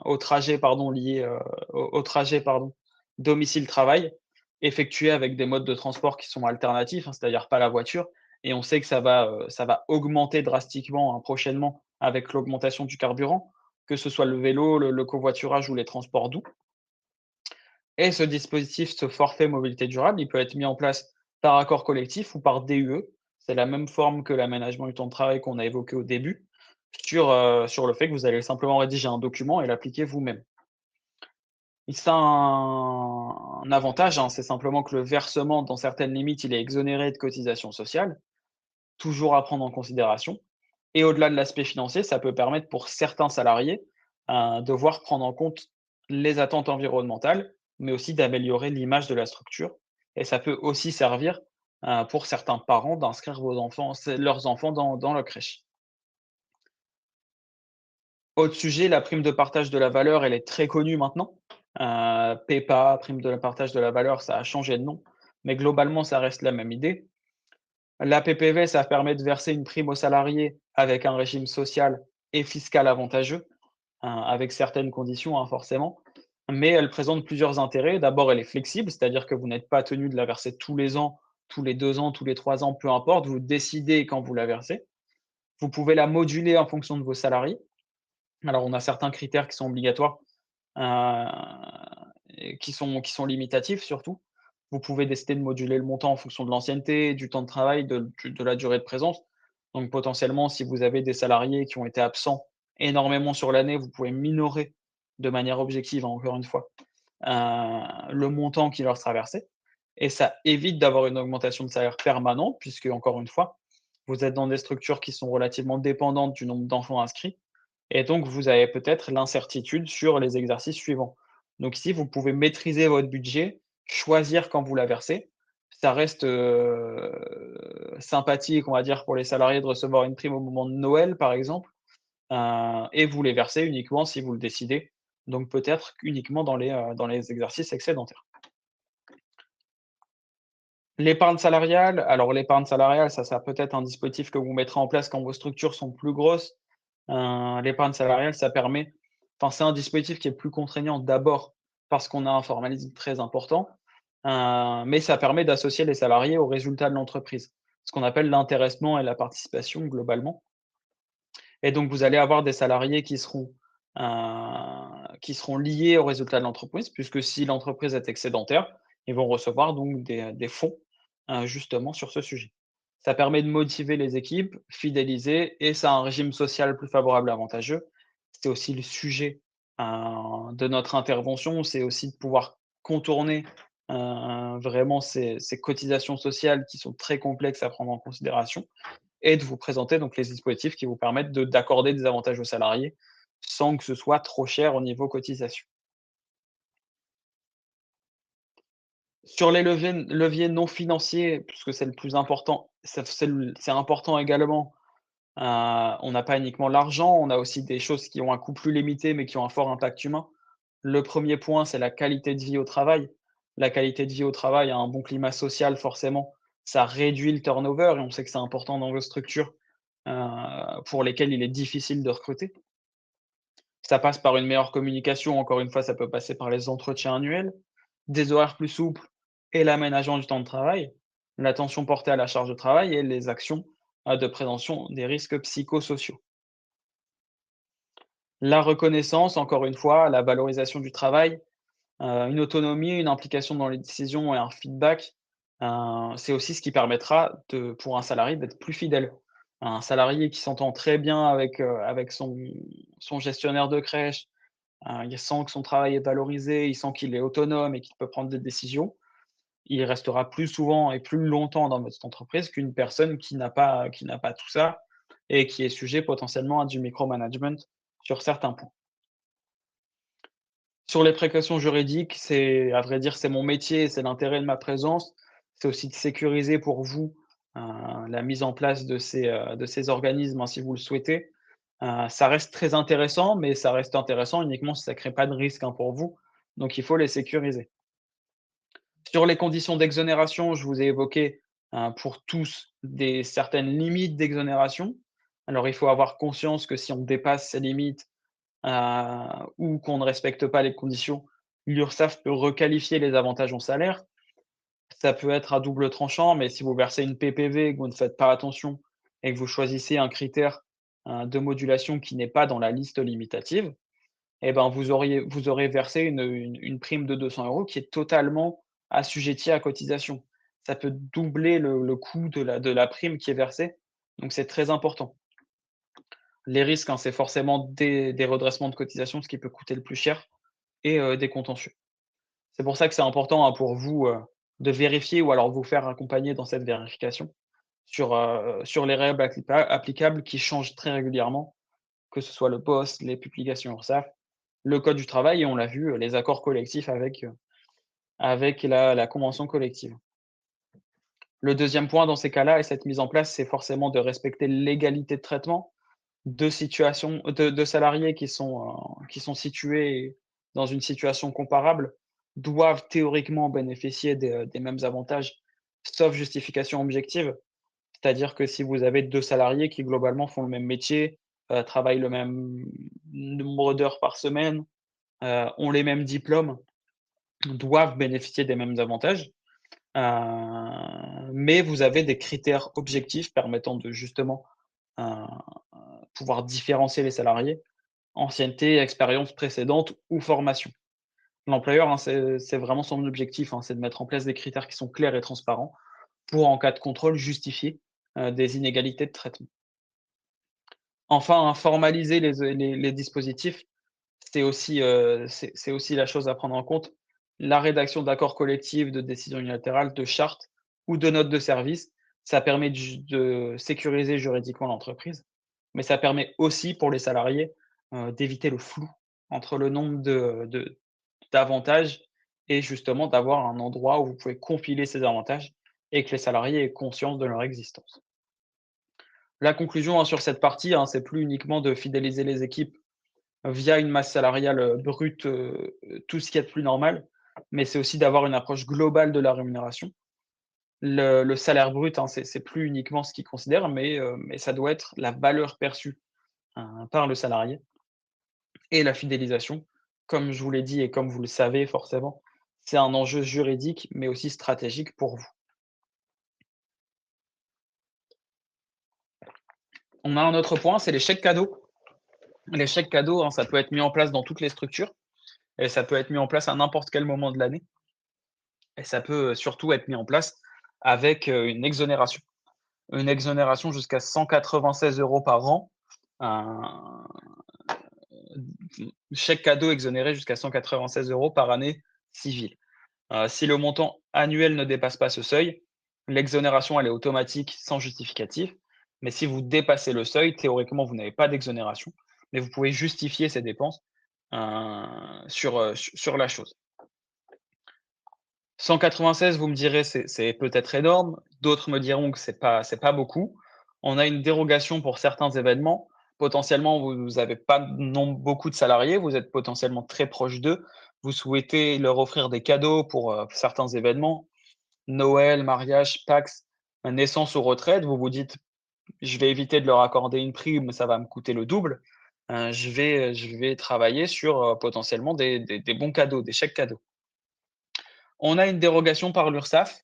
au trajet pardon, au trajet pardon, domicile travail, effectué avec des modes de transport qui sont alternatifs, hein, c'est-à-dire pas la voiture, et on sait que ça va augmenter drastiquement, hein, prochainement avec l'augmentation du carburant, que ce soit le vélo, le covoiturage ou les transports doux. Et ce dispositif, ce forfait mobilité durable, il peut être mis en place par accord collectif ou par DUE. C'est la même forme que l'aménagement du temps de travail qu'on a évoqué au début. sur le fait que vous allez simplement rédiger un document et l'appliquer vous-même. Et ça a un avantage, hein, c'est simplement que le versement, dans certaines limites, il est exonéré de cotisations sociales, toujours à prendre en considération. Et au-delà de l'aspect financier, ça peut permettre pour certains salariés, de devoir prendre en compte les attentes environnementales, mais aussi d'améliorer l'image de la structure. Et ça peut aussi servir, pour certains parents d'inscrire leurs enfants dans la crèche. Autre sujet, la prime de partage de la valeur, elle est très connue maintenant. PEPA, prime de la partage de la valeur, ça a changé de nom, mais globalement, ça reste la même idée. La PPV, ça permet de verser une prime aux salariés avec un régime social et fiscal avantageux, avec certaines conditions, hein, forcément. Mais elle présente plusieurs intérêts. D'abord, elle est flexible, c'est-à-dire que vous n'êtes pas tenu de la verser tous les ans, tous les 2 ans, tous les 3 ans, peu importe, vous décidez quand vous la versez. Vous pouvez la moduler en fonction de vos salariés. Alors, on a certains critères qui sont obligatoires, et qui sont limitatifs surtout. Vous pouvez décider de moduler le montant en fonction de l'ancienneté, du temps de travail, de la durée de présence. Donc potentiellement, si vous avez des salariés qui ont été absents énormément sur l'année, vous pouvez minorer de manière objective, hein, encore une fois, le montant qui leur sera versé et ça évite d'avoir une augmentation de salaire permanente puisque, encore une fois, vous êtes dans des structures qui sont relativement dépendantes du nombre d'enfants inscrits et donc vous avez peut-être l'incertitude sur les exercices suivants. Donc ici, vous pouvez maîtriser votre budget, choisir quand vous la versez. Ça reste, sympathique, on va dire, pour les salariés de recevoir une prime au moment de Noël, par exemple, et vous les versez uniquement si vous le décidez, donc peut-être uniquement dans les exercices excédentaires. L'épargne salariale, alors l'épargne salariale, ça sera peut-être un dispositif que vous mettrez en place quand vos structures sont plus grosses. L'épargne salariale, ça permet enfin, c'est un dispositif qui est plus contraignant d'abord parce qu'on a un formalisme très important, mais ça permet d'associer les salariés aux résultats de l'entreprise. Ce qu'on appelle l'intéressement et la participation globalement et donc vous allez avoir des salariés qui seront liés aux résultats de l'entreprise puisque si l'entreprise est excédentaire, ils vont recevoir donc des fonds, justement sur ce sujet. Ça permet de motiver les équipes, fidéliser et ça a un régime social plus favorable et avantageux. C'est aussi le sujet, de notre intervention, c'est aussi de pouvoir contourner, vraiment ces cotisations sociales qui sont très complexes à prendre en considération et de vous présenter donc les dispositifs qui vous permettent d'accorder des avantages aux salariés, sans que ce soit trop cher au niveau cotisation. Sur les leviers non financiers, puisque c'est le plus important, c'est important également, on n'a pas uniquement l'argent, on a aussi des choses qui ont un coût plus limité, mais qui ont un fort impact humain. Le premier point, c'est la qualité de vie au travail. La qualité de vie au travail, un bon climat social, forcément, ça réduit le turnover et on sait que c'est important dans vos structures, pour lesquelles il est difficile de recruter. Ça passe par une meilleure communication, encore une fois, ça peut passer par les entretiens annuels, des horaires plus souples et l'aménagement du temps de travail, l'attention portée à la charge de travail et les actions, de prévention des risques psychosociaux. La reconnaissance, encore une fois, la valorisation du travail, une autonomie, une implication dans les décisions et un feedback, c'est aussi ce qui permettra pour un salarié d'être plus fidèle. Un salarié qui s'entend très bien avec son gestionnaire de crèche, il sent que son travail est valorisé, il sent qu'il est autonome et qu'il peut prendre des décisions. Il restera plus souvent et plus longtemps dans votre entreprise qu'une personne qui n'a pas tout ça et qui est sujet potentiellement à du micromanagement sur certains points. Sur les précautions juridiques, c'est à vrai dire, c'est mon métier, c'est l'intérêt de ma présence. C'est aussi de sécuriser pour vous, heu, la mise en place de ces organismes, hein, si vous le souhaitez. Ça reste très intéressant, mais ça reste intéressant uniquement si ça ne crée pas de risque, hein, pour vous, donc il faut les sécuriser. Sur les conditions d'exonération, je vous ai évoqué, pour tous certaines limites d'exonération. Alors il faut avoir conscience que si on dépasse ces limites, ou qu'on ne respecte pas les conditions, l'URSSAF peut requalifier les avantages en salaire. Ça peut être à double tranchant, mais si vous versez une PPV et que vous ne faites pas attention et que vous choisissez un critère, de modulation qui n'est pas dans la liste limitative, et ben, vous aurez versé une prime de 200 € qui est totalement assujettie à cotisation. Ça peut doubler le coût de la prime qui est versée, donc c'est très important. Les risques, c'est forcément des redressements de cotisation, ce qui peut coûter le plus cher et des contentieux. C'est pour ça que c'est important, pour vous, de vérifier ou alors vous faire accompagner dans cette vérification sur les règles applicables qui changent très régulièrement, que ce soit le poste, les publications URSSAF, le code du travail et on l'a vu, les accords collectifs avec la convention collective. Le deuxième point dans ces cas-là et cette mise en place, c'est forcément de respecter l'égalité de traitement de salariés qui sont situés dans une situation comparable, doivent théoriquement bénéficier des mêmes avantages, sauf justification objective. C'est-à-dire que si vous avez 2 salariés qui globalement font le même métier, travaillent le même nombre d'heures par semaine, ont les mêmes diplômes, doivent bénéficier des mêmes avantages. Mais vous avez des critères objectifs permettant de justement, heu, pouvoir différencier les salariés, ancienneté, expérience précédente ou formation. L'employeur, c'est vraiment son objectif, c'est de mettre en place des critères qui sont clairs et transparents pour, en cas de contrôle, justifier, des inégalités de traitement. Enfin, formaliser les dispositifs, c'est aussi la chose à prendre en compte. La rédaction d'accords collectifs, de décisions unilatérales, de chartes ou de notes de service, ça permet de sécuriser juridiquement l'entreprise, mais ça permet aussi pour les salariés, d'éviter le flou entre le nombre d'avantages et justement d'avoir un endroit où vous pouvez compiler ces avantages et que les salariés aient conscience de leur existence. La conclusion, sur cette partie, c'est plus uniquement de fidéliser les équipes via une masse salariale, brute, tout ce qu'il y a de plus normal, mais c'est aussi d'avoir une approche globale de la rémunération. Le salaire brut, c'est plus uniquement ce qu'ils considèrent, mais ça doit être la valeur perçue, par le salarié et la fidélisation. Comme je vous l'ai dit et comme vous le savez forcément, c'est un enjeu juridique, mais aussi stratégique pour vous. On a un autre point, c'est les chèques cadeaux. Les chèques cadeaux, ça peut être mis en place dans toutes les structures et ça peut être mis en place à n'importe quel moment de l'année. Et ça peut, surtout être mis en place avec, une exonération. Une exonération jusqu'à 196 € par an, un chèque cadeau exonéré jusqu'à 196 € par année civile. Si le montant annuel ne dépasse pas ce seuil, l'exonération, elle est automatique sans justificatif. Mais si vous dépassez le seuil, théoriquement, vous n'avez pas d'exonération, mais vous pouvez justifier ces dépenses, sur la chose. 196, vous me direz, c'est peut-être énorme. D'autres me diront que c'est pas beaucoup. On a une dérogation pour certains événements. Potentiellement, vous avez pas beaucoup de salariés, vous êtes potentiellement très proche d'eux. Vous souhaitez leur offrir des cadeaux pour, certains événements, Noël, mariage, Pâques, naissance ou retraite. Vous vous dites: «Je vais éviter de leur accorder une prime, ça va me coûter le double». Je vais travailler sur, potentiellement des bons cadeaux, des chèques cadeaux. On a une dérogation par l'URSSAF,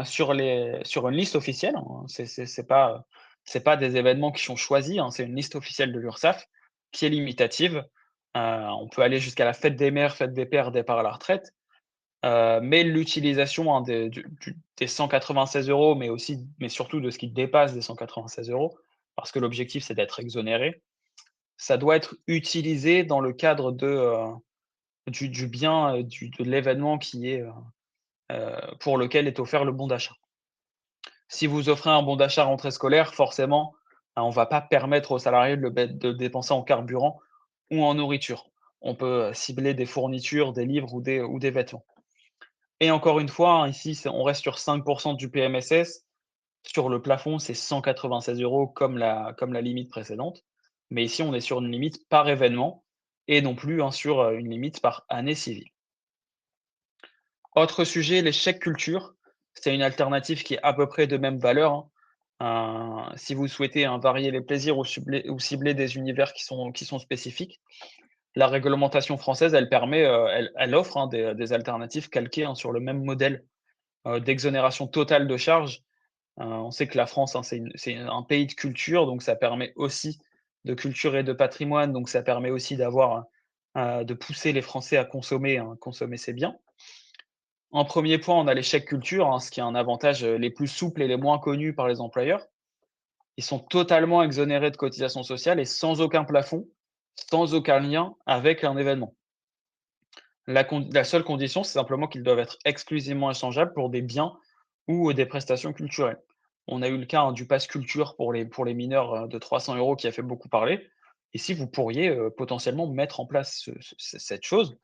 sur une liste officielle, hein. C'est pas des événements qui sont choisis, c'est une liste officielle de l'URSSAF qui est limitative. On peut aller jusqu'à la fête des mères, fête des pères, départ à la retraite, mais l'utilisation, des 196 €, mais surtout de ce qui dépasse des 196 €, parce que l'objectif, c'est d'être exonéré. Ça doit être utilisé dans le cadre du bien, de l'événement pour lequel est offert le bon d'achat. Si vous offrez un bon d'achat rentrée scolaire, forcément, on ne va pas permettre aux salariés de dépenser en carburant ou en nourriture. On peut, cibler des fournitures, des livres ou des vêtements. Et encore une fois, ici, on reste sur 5 du PMSS. Sur le plafond, c'est 196 € comme la limite précédente. Mais ici, on est sur une limite par événement et non plus, sur, une limite par année civile. Autre sujet, les chèques culture. C'est une alternative qui est à peu près de même valeur, si vous souhaitez, varier les plaisirs ou cibler des univers qui sont spécifiques. La réglementation française, elle permet, elle offre, des alternatives calquées, sur le même modèle, d'exonération totale de charges. On sait que la France, c'est un pays de culture, donc ça permet aussi de culture et de patrimoine, donc ça permet aussi de pousser les Français à consommer ces biens. En premier point, on a les chèques culture, ce qui a un avantage, les plus souples et les moins connus par les employeurs. Ils sont totalement exonérés de cotisations sociales et sans aucun plafond, sans aucun lien avec un événement. La seule condition, c'est simplement qu'ils doivent être exclusivement échangeables pour des biens ou des prestations culturelles. On a eu le cas, du pass culture pour les mineurs, de 300 € qui a fait beaucoup parler. Ici, vous pourriez, potentiellement mettre en place cette chose,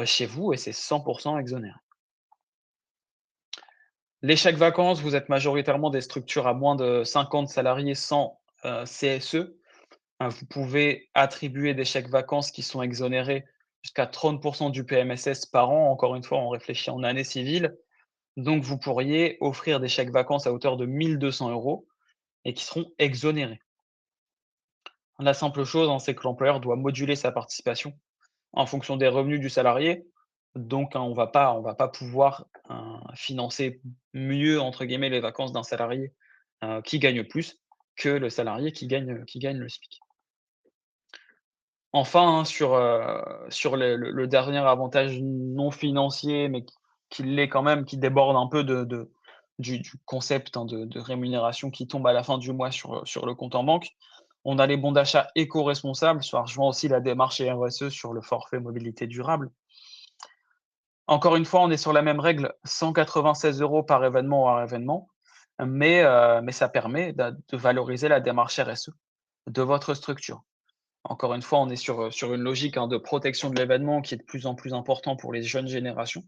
chez vous et c'est 100 exonéré. Les chèques vacances, vous êtes majoritairement des structures à moins de 50 salariés sans, CSE. Vous pouvez attribuer des chèques vacances qui sont exonérés jusqu'à 30 du PMSS par an. Encore une fois, on réfléchit en année civile. Donc vous pourriez offrir des chèques vacances à hauteur de 1 200 € et qui seront exonérés. La simple chose, c'est que l'employeur doit moduler sa participation en fonction des revenus du salarié. Donc, on va pas pouvoir, financer «mieux» entre guillemets les vacances d'un salarié, qui gagne plus que le salarié qui gagne le SMIC. Enfin, sur le dernier avantage non financier, mais qui l'est quand même, qui déborde un peu du concept, de rémunération qui tombe à la fin du mois sur le compte en banque. On a les bons d'achat éco-responsables, ça rejoint aussi la démarche RSE sur le forfait mobilité durable. Encore une fois, on est sur la même règle, 196 € par événement hors événement, mais ça permet de valoriser la démarche RSE de votre structure. Encore une fois, on est sur une logique, de protection de l'événement qui est de plus en plus important pour les jeunes générations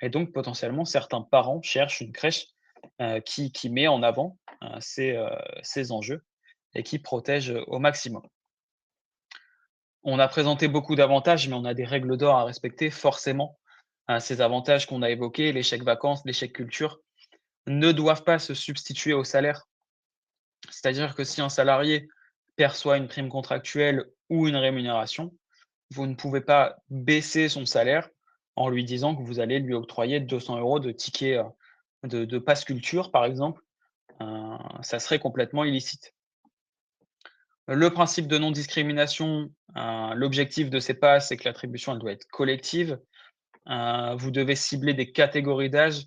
et donc potentiellement certains parents cherchent une crèche, qui met en avant, ces enjeux et qui protège, au maximum. On a présenté beaucoup d'avantages, mais on a des règles d'or à respecter forcément. Ces avantages qu'on a évoqués, les chèques vacances, les chèques culture, ne doivent pas se substituer au salaire. C'est-à-dire que si un salarié perçoit une prime contractuelle ou une rémunération, vous ne pouvez pas baisser son salaire en lui disant que vous allez lui octroyer 200 € de tickets, de pass culture, par exemple. Ça serait complètement illicite. Le principe de non-discrimination, l'objectif de ces passes, c'est que l'attribution, elle doit être collective. Vous devez cibler des catégories d'âge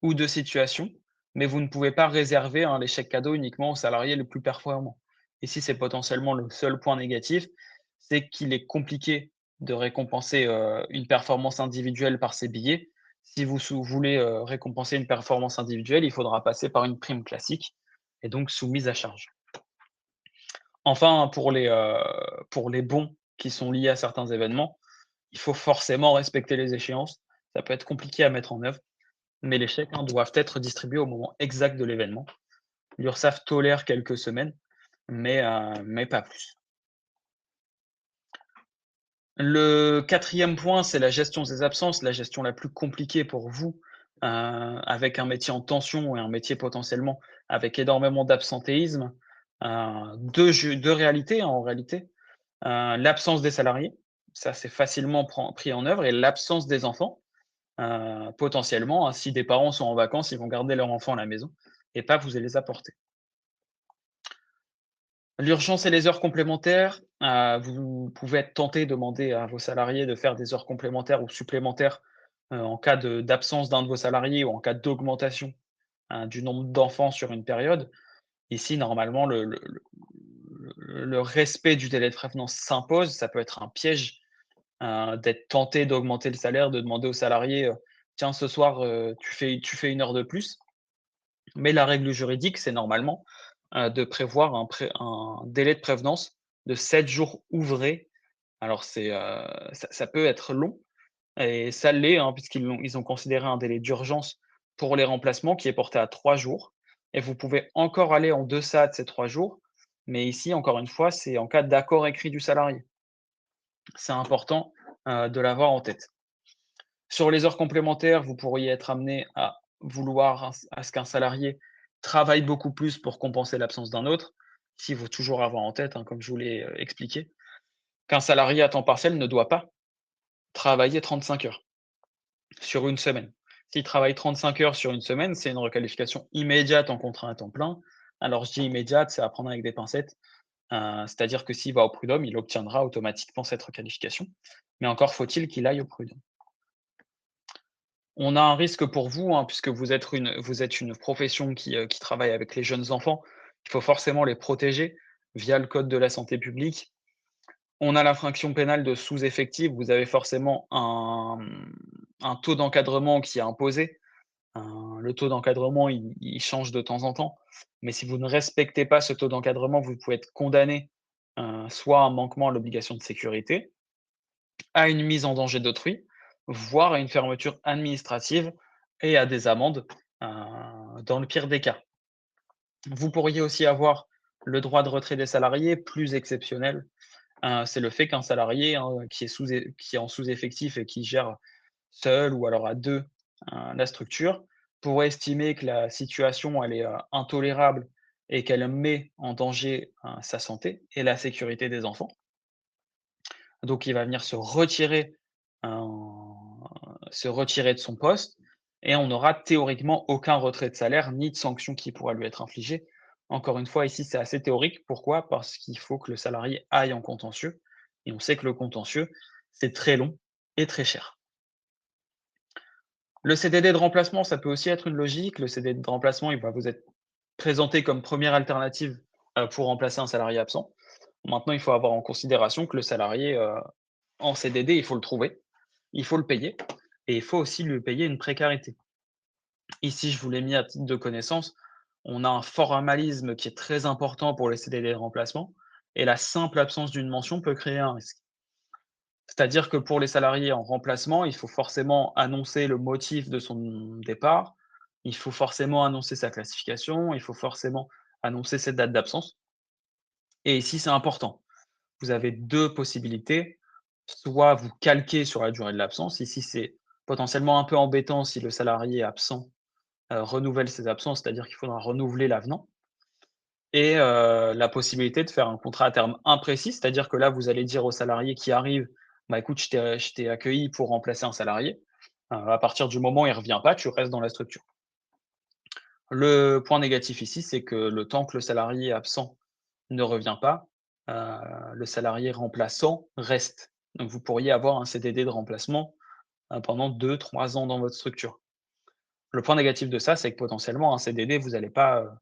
ou de situations, mais vous ne pouvez pas réserver, les chèques cadeaux uniquement aux salariés les plus performants. Ici, c'est potentiellement le seul point négatif, c'est qu'il est compliqué de récompenser, une performance individuelle par ces billets. Si vous voulez, récompenser une performance individuelle, il faudra passer par une prime classique et donc soumise à charge. Enfin, pour les bons qui sont liés à certains événements, il faut forcément respecter les échéances. Ça peut être compliqué à mettre en œuvre, mais les chèques, doivent être distribués au moment exact de l'événement. L'URSSAF tolère quelques semaines, mais pas plus. Le quatrième point, c'est la gestion des absences, la gestion la plus compliquée pour vous, avec un métier en tension et un métier potentiellement avec énormément d'absentéisme. 2 réalités, en réalité. L'absence des salariés, ça c'est facilement pris en œuvre et l'absence des enfants. Potentiellement, si des parents sont en vacances, ils vont garder leur enfant à la maison et pas vous les apporter. L'urgence et les heures complémentaires, vous pouvez être tenté, de demander à vos salariés de faire des heures complémentaires ou supplémentaires, en cas d'absence d'un de vos salariés ou en cas d'augmentation, du nombre d'enfants sur une période. Ici, normalement, le respect du délai de prévenance s'impose. Ça peut être un piège, d'être tenté d'augmenter le salaire, de demander aux salariés, «Tiens, ce soir, tu fais 1 heure de plus». Mais la règle juridique, c'est normalement, de prévoir un délai de prévenance de 7 jours ouvrés. Alors ça peut être long et ça l'est, ils ont considéré un délai d'urgence pour les remplacements qui est porté à 3 jours et vous pouvez encore aller en deçà de ces 3 jours, mais ici, encore une fois, c'est en cas d'accord écrit du salarié. C'est important, de l'avoir en tête. Sur les heures complémentaires, vous pourriez être amené à vouloir à ce qu'un salarié travaille beaucoup plus pour compenser l'absence d'un autre. Ici, il faut toujours avoir en tête, comme je vous l'ai, expliqué, qu'un salarié à temps partiel ne doit pas travailler 35 heures sur une semaine. S'il travaille 35 heures sur une semaine, c'est une requalification immédiate en contrat à temps plein. Alors je dis immédiate, c'est à prendre avec des pincettes, c'est-à-dire que s'il va au prud'homme, il obtiendra automatiquement cette requalification, mais encore faut-il qu'il aille au prud'homme. On a un risque pour vous, puisque vous êtes une profession qui travaille avec les jeunes enfants. Il faut forcément les protéger via le code de la santé publique. On a l'infraction pénale de sous-effectif. Vous avez forcément un taux d'encadrement qui est imposé. Le taux d'encadrement, il change de temps en temps, mais si vous ne respectez pas ce taux d'encadrement, vous pouvez être condamné, soit à un manquement à l'obligation de sécurité, à une mise en danger d'autrui, voire à une fermeture administrative et à des amendes, dans le pire des cas. Vous pourriez aussi avoir le droit de retrait des salariés plus exceptionnel. C'est le fait qu'un salarié, hein, qui est en sous-effectif et qui gère seul ou alors à 2 la structure, pourrait estimer que la situation elle est, intolérable et qu'elle met en danger, sa santé et la sécurité des enfants. Donc il va venir heu, se retirer de son poste et on n'aura théoriquement aucun retrait de salaire ni de sanction qui pourra lui être infligée. Encore une fois, ici, c'est assez théorique. Pourquoi? Parce qu'il faut que le salarié aille en contentieux et on sait que le contentieux, c'est très long et très cher. Le CDD de remplacement, ça peut aussi être une logique. Le CDD de remplacement, il va vous être présenté comme première alternative, pour remplacer un salarié absent. Maintenant, il faut avoir en considération que le salarié, en CDD, il faut le trouver, il faut le payer et il faut aussi lui payer une précarité. Ici, je vous l'ai mis à titre de connaissance, on a un formalisme qui est très important pour les CDD de remplacement et la simple absence d'une mention peut créer un risque. C'est-à-dire que pour les salariés en remplacement, il faut forcément annoncer le motif de son départ, il faut forcément annoncer sa classification, il faut forcément annoncer ses dates d'absence et ici, c'est important. Vous avez 2 possibilités, soit vous calquez sur la durée de l'absence. Ici, c'est potentiellement un peu embêtant si le salarié absent, renouvelle ses absences, c'est-à-dire qu'il faudra renouveler l'avenant et la possibilité de faire un contrat à terme imprécis, c'est-à-dire que là, vous allez dire au salarié qui arrive: «Bah, écoute, je t'ai accueilli pour remplacer un salarié, à partir du moment où il ne revient pas, tu restes dans la structure». Le point négatif ici, c'est que le temps que le salarié absent ne revient pas, le salarié remplaçant reste. Donc vous pourriez avoir un CDD de remplacement, pendant 2, 3 ans dans votre structure. Le point négatif de ça, c'est que potentiellement un CDD, vous allez pas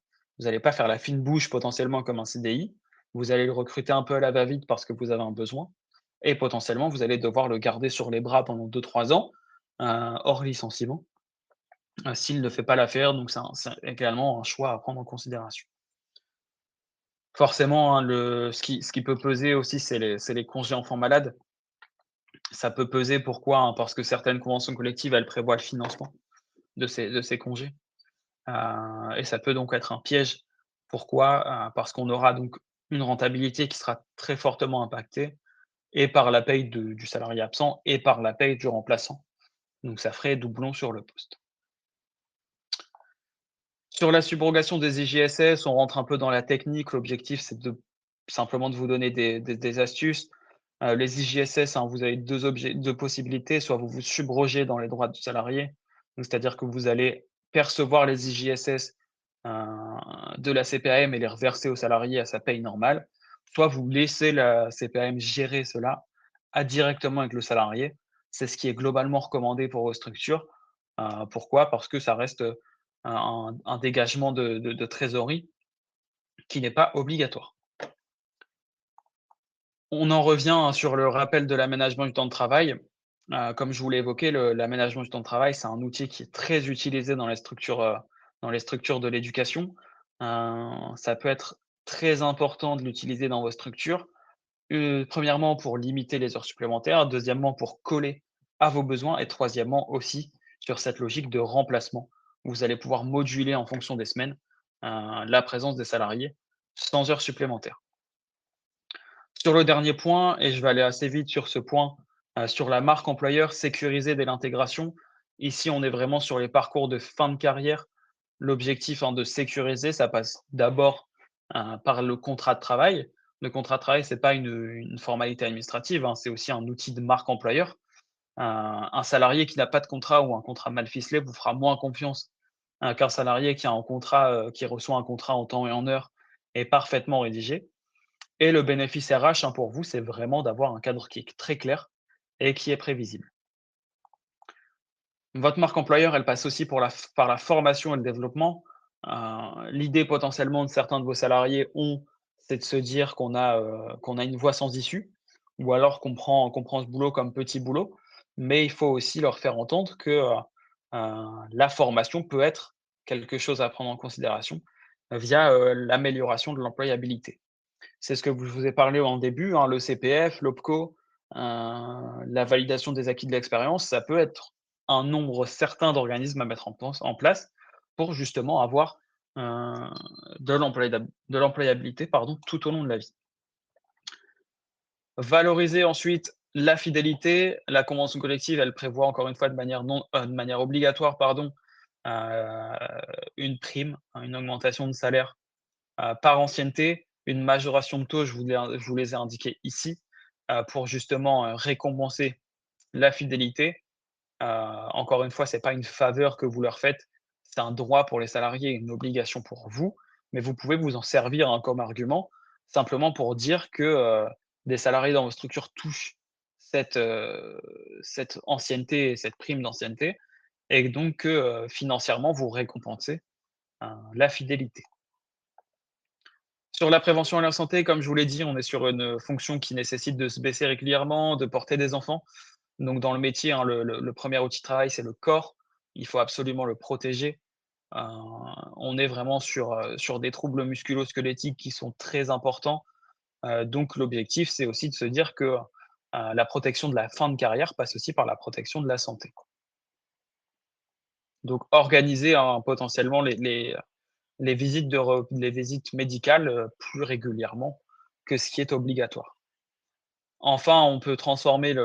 faire la fine bouche potentiellement comme un CDI. Vous allez le recruter un peu à la va-vite parce que vous avez un besoin et potentiellement vous allez devoir le garder sur les bras pendant 2, 3 ans, hors licenciement, s'il ne fait pas l'affaire, donc c'est également un choix à prendre en considération. Forcément, hein, ce qui peut peser aussi, c'est les congés enfants malades. Ça peut peser pourquoi? Hein, parce que certaines conventions collectives, elles prévoient le financement de ces congés. Et ça peut donc être un piège. Pourquoi? Parce qu'on aura donc une rentabilité qui sera très fortement impactée et par la paye du salarié absent et par la paye du remplaçant. Donc ça ferait doublon sur le poste. Sur la subrogation des IJSS, on rentre un peu dans la technique. L'objectif, c'est simplement de vous donner des astuces. Les IJSS, hein, vous avez 2 possibilités, soit vous vous subrogez dans les droits du salarié, donc c'est-à-dire que vous allez percevoir les IJSS, heu, de la CPAM et les reverser au salarié à sa paye normale, soit vous laissez la CPAM gérer cela directement avec le salarié. C'est ce qui est globalement recommandé pour vos structures. Pourquoi? Parce que ça reste, un dégagement de trésorerie qui n'est pas obligatoire. On en revient, hein, sur le rappel de l'aménagement du temps de travail. Comme je vous l'ai évoqué, l'aménagement du temps de travail, c'est un outil qui est très utilisé dans les structures de l'éducation. Ça peut être très important de l'utiliser dans vos structures. 1°, pour limiter les heures supplémentaires, 2°, pour coller à vos besoins et 3°, aussi sur cette logique de remplacement. Vous allez pouvoir moduler en fonction des semaines, la présence des salariés sans heures supplémentaires. Sur le dernier point et je vais aller assez vite sur ce point, sur la marque employeur sécurisée dès l'intégration. Ici, on est vraiment sur les parcours de fin de carrière. L'objectif, hein, de sécuriser, ça passe d'abord, par le contrat de travail. Le contrat de travail, c'est pas une formalité administrative, hein, c'est aussi un outil de marque employeur. Un salarié qui n'a pas de contrat ou un contrat mal ficelé vous fera moins confiance, qu'un salarié qui a un contrat, qui reçoit un contrat en temps et en heure et parfaitement rédigé. Et le bénéfice RH, hein, pour vous, c'est vraiment d'avoir un cadre qui est très clair et qui est prévisible. Votre marque employeur, elle passe aussi par la formation et le développement. L'idée potentiellement de certains de vos salariés c'est de se dire qu'on a une voie sans issue ou alors qu'on prend ce boulot comme petit boulot. Mais il faut aussi leur faire entendre que, la formation peut être quelque chose à prendre en considération via, l'amélioration de l'employabilité. C'est ce que je vous ai parlé en début, hein, le CPF, l'OPCO, la validation des acquis de l'expérience, ça peut être un nombre certain d'organismes à mettre en place pour justement avoir, heu, de l'employabilité, pardon, tout au long de la vie. Valoriser ensuite la fidélité. La convention collective, elle prévoit encore une fois de manière obligatoire, pardon, heu, une prime, hein, une augmentation de salaire par ancienneté, une majoration de taux, je vous les ai indiqués ici, pour justement, récompenser la fidélité. Encore une fois, c'est pas une faveur que vous leur faites, c'est un droit pour les salariés, une obligation pour vous, mais vous pouvez vous en servir, hein, comme argument, simplement pour dire que, des salariés dans vos structures touchent cette ancienneté et cette prime d'ancienneté et donc que, financièrement, vous récompensez, la fidélité. Sur la prévention et la santé, comme je vous l'ai dit, on est sur une fonction qui nécessite de se baisser régulièrement, de porter des enfants. Donc dans le métier, hein, le 1er outil de travail, c'est le corps. Il faut absolument le protéger. Heu, on est vraiment sur des troubles musculo-squelettiques qui sont très importants. Donc l'objectif, c'est aussi de se dire que, la protection de la fin de carrière passe aussi par la protection de la santé. Donc organiser, hein, potentiellement les visites médicales, plus régulièrement que ce qui est obligatoire. Enfin, on peut transformer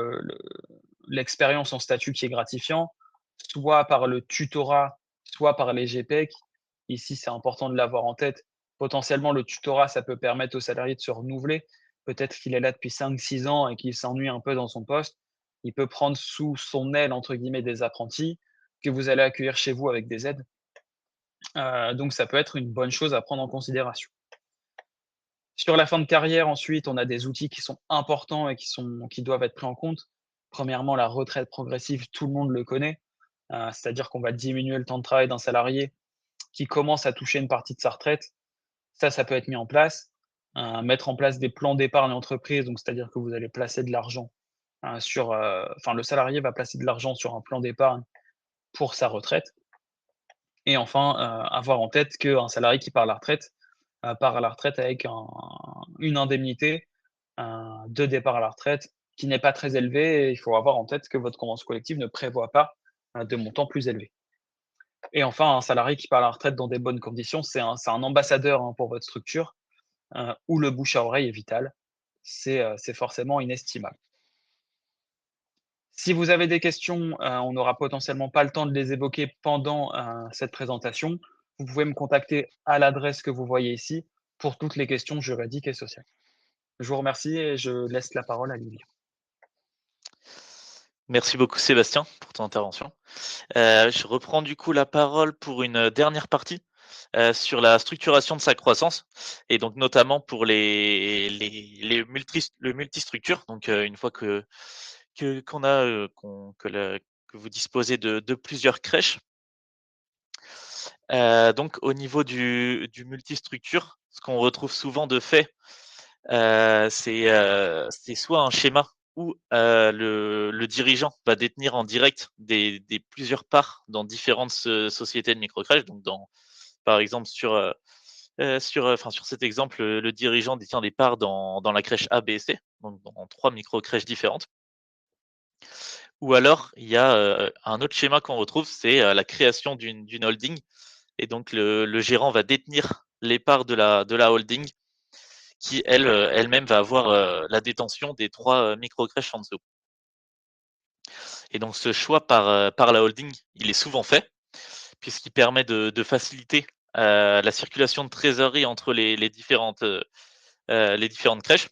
l'expérience en statut qui est gratifiant, soit par le tutorat, soit par les GPEC. Ici, c'est important de l'avoir en tête. Potentiellement, le tutorat, ça peut permettre au salarié de se renouveler. Peut-être qu'il est là depuis 5, 6 ans et qu'il s'ennuie un peu dans son poste. Il peut prendre sous son aile, entre guillemets, des apprentis que vous allez accueillir chez vous avec des aides. Donc ça peut être une bonne chose à prendre en considération. Sur la fin de carrière, ensuite, on a des outils qui sont importants et qui doivent être pris en compte. Premièrement, la retraite progressive, tout le monde le connaît, c'est-à-dire qu'on va diminuer le temps de travail d'un salarié qui commence à toucher une partie de sa retraite. Ça peut être mis en place. Mettre en place des plans d'épargne entreprise, donc c'est-à-dire que vous allez placer de l'argent, enfin le salarié va placer de l'argent sur un plan d'épargne pour sa retraite et enfin, avoir en tête qu'un salarié qui part à la retraite avec une indemnité, de départ à la retraite qui n'est pas très élevée et il faut avoir en tête que votre convention collective ne prévoit pas, de montant plus élevé. Et enfin, un salarié qui part à la retraite dans des bonnes conditions, c'est un ambassadeur, hein, pour votre structure, où le bouche à oreille est vital. C'est forcément inestimable. Si vous avez des questions, on n'aura potentiellement pas le temps de les évoquer pendant, cette présentation. Vous pouvez me contacter à l'adresse que vous voyez ici pour toutes les questions juridiques et sociales. Je vous remercie et je laisse la parole à Lily. Merci beaucoup Sébastien pour ton intervention. Je reprends du coup la parole pour une dernière partie, sur la structuration de sa croissance et donc notamment pour les le multistructure. Donc, une fois qu'on a, que vous disposez de plusieurs crèches. Donc au niveau du multistructure, ce qu'on retrouve souvent de fait, c'est soit un schéma où, le dirigeant va détenir en direct des plusieurs parts dans différentes sociétés de microcrèches. Donc par exemple sur cet exemple, le dirigeant détient des parts dans la crèche A, B et C, donc dans 3 microcrèches différentes. Ou alors il y a, un autre schéma qu'on retrouve, c'est, la création d'une holding et donc le gérant va détenir les parts de la holding qui elle-même va avoir, la détention des 3 microcrèches en dessous. Et donc ce choix par la holding, il est souvent fait, puisqu'il permet de faciliter, la circulation de trésorerie entre les différentes crèches.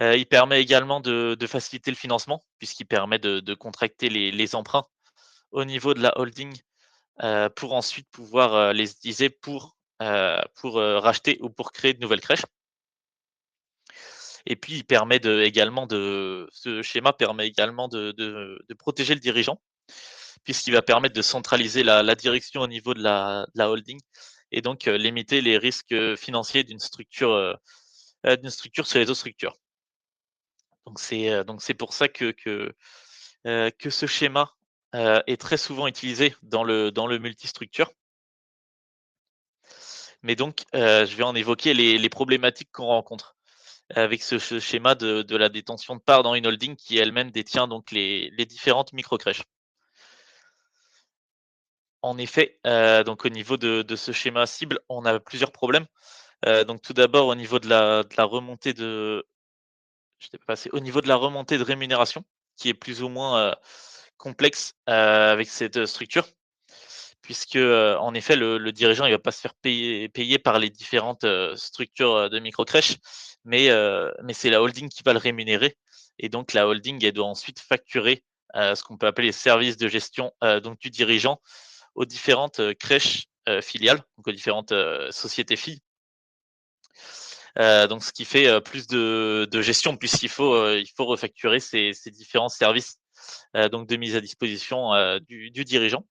Il permet également de faciliter le financement, puisqu'il permet de contracter les emprunts au niveau de la holding, pour ensuite pouvoir, les utiliser racheter ou pour créer de nouvelles crèches. Et puis il permet ce schéma permet également de protéger le dirigeant, puisqu'il va permettre de centraliser la direction au niveau de la holding et donc limiter les risques financiers d'une structure sur les autres structures. Donc c'est pour ça que ce schéma est très souvent utilisé dans le multistructure. Mais donc, je vais en évoquer les problématiques qu'on rencontre avec ce schéma de la détention de parts dans une holding qui elle-même détient donc les différentes microcrèches. En effet, donc au niveau de ce schéma cible, on a plusieurs problèmes. Donc tout d'abord au niveau de la remontée de je t'ai passé au niveau de la remontée de rémunération qui est plus ou moins, complexe, avec cette structure. Puisque, en effet, le dirigeant, il va pas se faire payer par les différentes, structures, de microcrèches, mais c'est la holding qui va le rémunérer et donc la holding, elle doit ensuite facturer, ce qu'on peut appeler les services de gestion, donc du dirigeant aux différentes, crèches, filiales, donc aux différentes, sociétés filles. Donc ce qui fait, plus de gestion puisqu'il faut refacturer ces différents services, donc de mise à disposition, du dirigeant.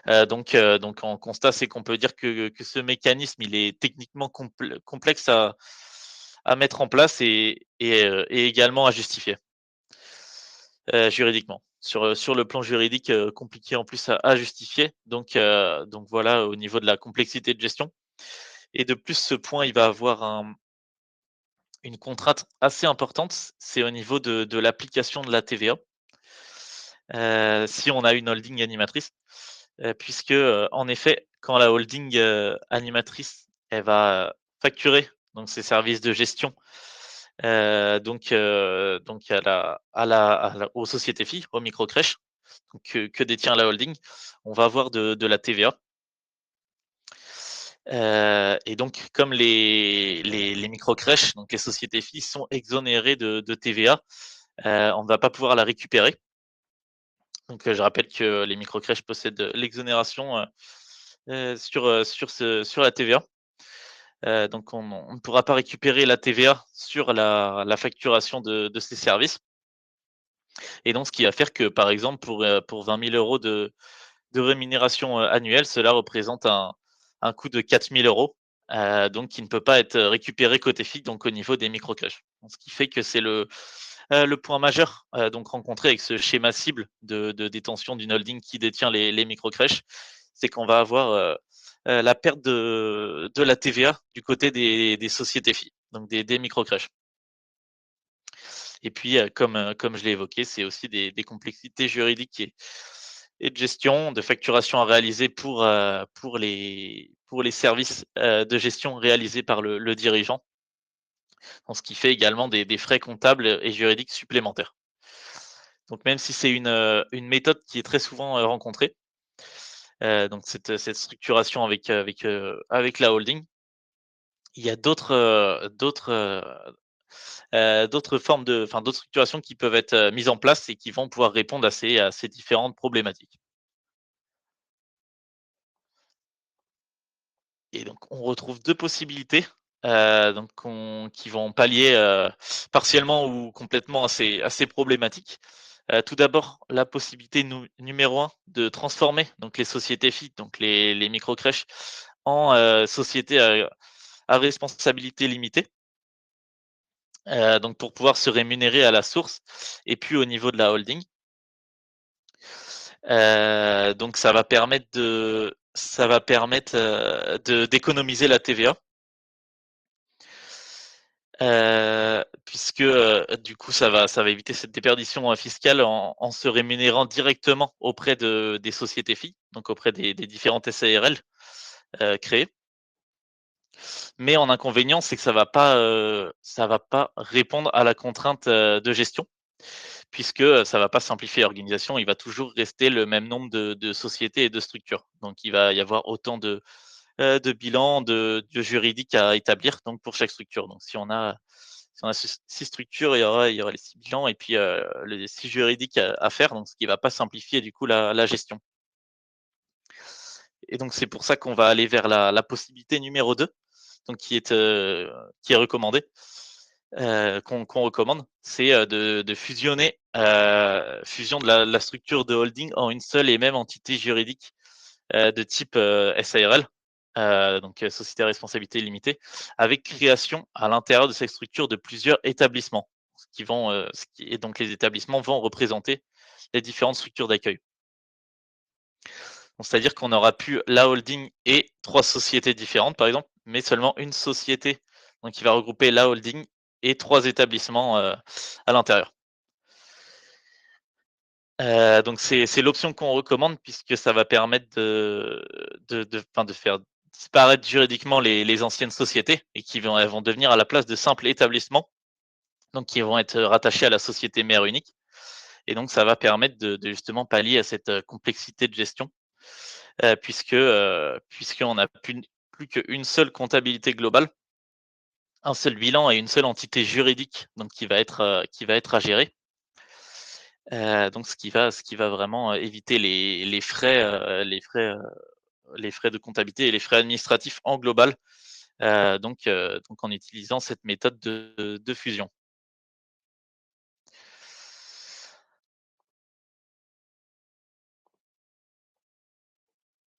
Donc en constat, c'est qu'on peut dire que ce mécanisme, il est techniquement complexe à mettre en place et également à justifier, juridiquement. Sur le plan juridique, compliqué en plus à justifier. Donc voilà, au niveau de la complexité de gestion et de plus, ce point, il va avoir une contrainte assez importante, c'est au niveau de l'application de la TVA. Si on a une holding animatrice, puisque, en effet, quand la holding, animatrice, elle va facturer donc ses services de gestion, donc aux sociétés filles, aux microcrèches, donc que détient la holding, on va avoir de la TVA. Et donc comme les microcrèches, donc les sociétés filles sont exonérées de TVA, on ne va pas pouvoir la récupérer. Donc, je rappelle que les microcrèches possèdent l'exonération, sur la TVA. Donc on ne pourra pas récupérer la TVA sur la facturation de ces services et donc ce qui va faire que, par exemple, pour 20 000 € de rémunération, annuelle, cela représente un coût de 4 000 €, donc qui ne peut pas être récupéré côté FIC, donc au niveau des microcrèches. Donc ce qui fait que c'est le point majeur, donc rencontré avec ce schéma cible de détention d'une holding qui détient les microcrèches, c'est qu'on va avoir, la perte de la TVA du côté des sociétés filles, donc des microcrèches. Et puis, comme je l'ai évoqué, c'est aussi des complexités juridiques et de gestion, de facturation à réaliser pour les services, de gestion réalisés par le dirigeant. Donc ce qui fait également des frais comptables et juridiques supplémentaires. Donc même si c'est une méthode qui est très souvent, rencontrée, donc cette structuration avec la holding, il y a d'autres formes d'autres structurations qui peuvent être, mises en place et qui vont pouvoir répondre à ces différentes problématiques. Et donc on retrouve 2 possibilités, donc qui vont pallier, partiellement ou complètement à ces problématiques. Tout d'abord, la possibilité numéro 1 de transformer donc les sociétés FIT, donc les microcrèches en, sociétés à responsabilité limitée, donc pour pouvoir se rémunérer à la source et puis au niveau de la holding. Donc ça va permettre, d'économiser la TVA. Puisque, du coup, ça va éviter cette déperdition, fiscale en se rémunérant directement auprès des sociétés filles, donc auprès des différentes SARL, créées. Mais en inconvénient, c'est que ça va pas répondre à la contrainte, de gestion puisque, ça va pas simplifier l'organisation. Il va toujours rester le même nombre de sociétés et de structures. Donc il va y avoir autant de bilans, de juridiques à établir donc pour chaque structure. Donc si on a 6 structures, il y aura les 6 bilans et puis, les 6 juridiques à faire, donc ce qui va pas simplifier du coup la gestion. Et donc c'est pour ça qu'on va aller vers la possibilité numéro 2, donc qui est recommandée, qu'on recommande, c'est, de fusionner, fusion de la structure de holding en une seule et même entité juridique de type SARL, donc société à responsabilité limitée, avec création à l'intérieur de cette structure de plusieurs établissements, et donc les établissements vont représenter les différentes structures d'accueil. Donc, c'est-à-dire qu'on aura plus la holding et trois sociétés différentes, par exemple, mais seulement une société, donc qui va regrouper la holding et trois établissements à l'intérieur. Donc c'est l'option qu'on recommande puisque ça va permettre de faire disparaître juridiquement les anciennes sociétés et elles vont devenir à la place de simples établissements, donc qui vont être rattachés à la société mère unique. Et donc ça va permettre de justement pallier à cette complexité de gestion, puisqu'on n'a plus qu'une seule comptabilité globale, un seul bilan et une seule entité juridique, donc qui va être à gérer. Donc ce qui va vraiment éviter les frais de comptabilité et les frais administratifs en global, donc en utilisant cette méthode de fusion.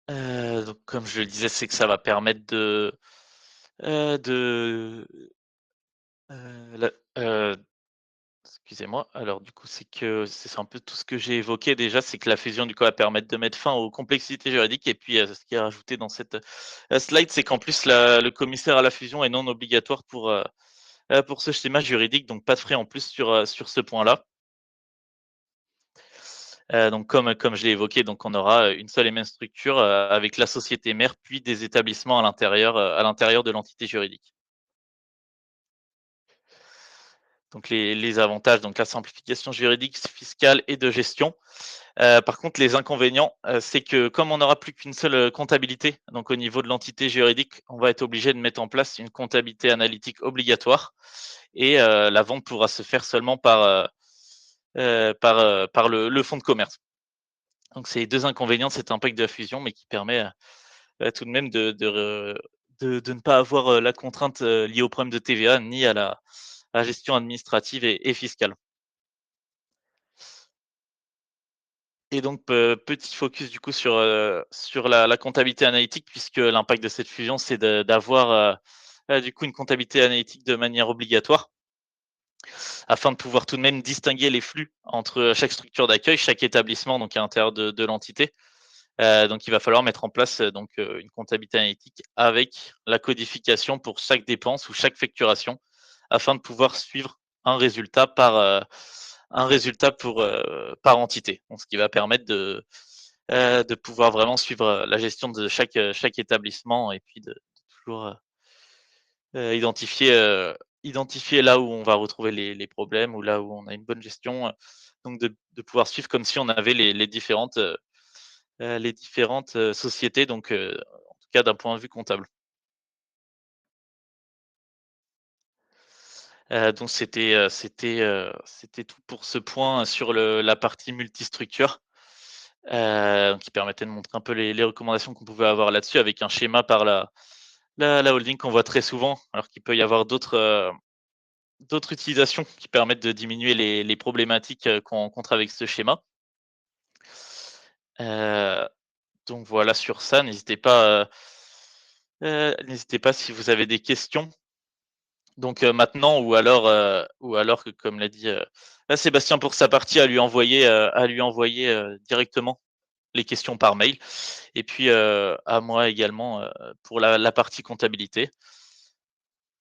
Donc comme je le disais, c'est que ça va permettre de, la excusez-moi, alors du coup, c'est un peu tout ce que j'ai évoqué déjà, c'est que la fusion du coup va permettre de mettre fin aux complexités juridiques et puis, ce qui est rajouté dans cette, slide, c'est qu'en plus le commissaire à la fusion est non obligatoire pour ce schéma juridique, donc pas de frais en plus sur ce point-là. Donc comme je l'ai évoqué, donc on aura, une seule et même structure, avec la société mère, puis des établissements à l'intérieur de l'entité juridique. Donc les avantages, donc la simplification juridique, fiscale et de gestion. Par contre, les inconvénients, c'est que comme on n'aura plus qu'une seule, comptabilité, donc au niveau de l'entité juridique, on va être obligé de mettre en place une comptabilité analytique obligatoire et la vente pourra se faire seulement par le fonds de commerce. Donc c'est les 2 inconvénients de cet impact de la fusion, mais qui permet, tout de même de ne pas avoir, la contrainte, liée au problème de TVA, ni à la gestion administrative et fiscale. Et donc petit focus du coup sur la comptabilité analytique puisque l'impact de cette fusion, c'est d'avoir, du coup une comptabilité analytique de manière obligatoire, afin de pouvoir tout de même distinguer les flux entre chaque structure d'accueil, chaque établissement donc à l'intérieur de l'entité. Donc il va falloir mettre en place, une comptabilité analytique avec la codification pour chaque dépense ou chaque facturation, afin de pouvoir suivre un résultat par entité. Donc ce qui va permettre de pouvoir vraiment suivre, la gestion de chaque établissement et puis de toujours, identifier là où on va retrouver les problèmes ou là où on a une bonne gestion, donc de pouvoir suivre comme si on avait les différentes, sociétés, donc en tout cas d'un point de vue comptable. Donc c'était tout pour ce point sur la partie multistructure, qui permettait de montrer un peu les recommandations qu'on pouvait avoir là-dessus avec un schéma par la holding qu'on voit très souvent, alors qu'il peut y avoir d'autres utilisations qui permettent de diminuer les problématiques, qu'on rencontre avec ce schéma. Heu, donc voilà sur ça, n'hésitez pas si vous avez des questions. Donc maintenant ou alors que comme l'a dit, Sébastien pour sa partie à lui envoyer directement les questions par mail et puis, à moi également, pour la partie comptabilité.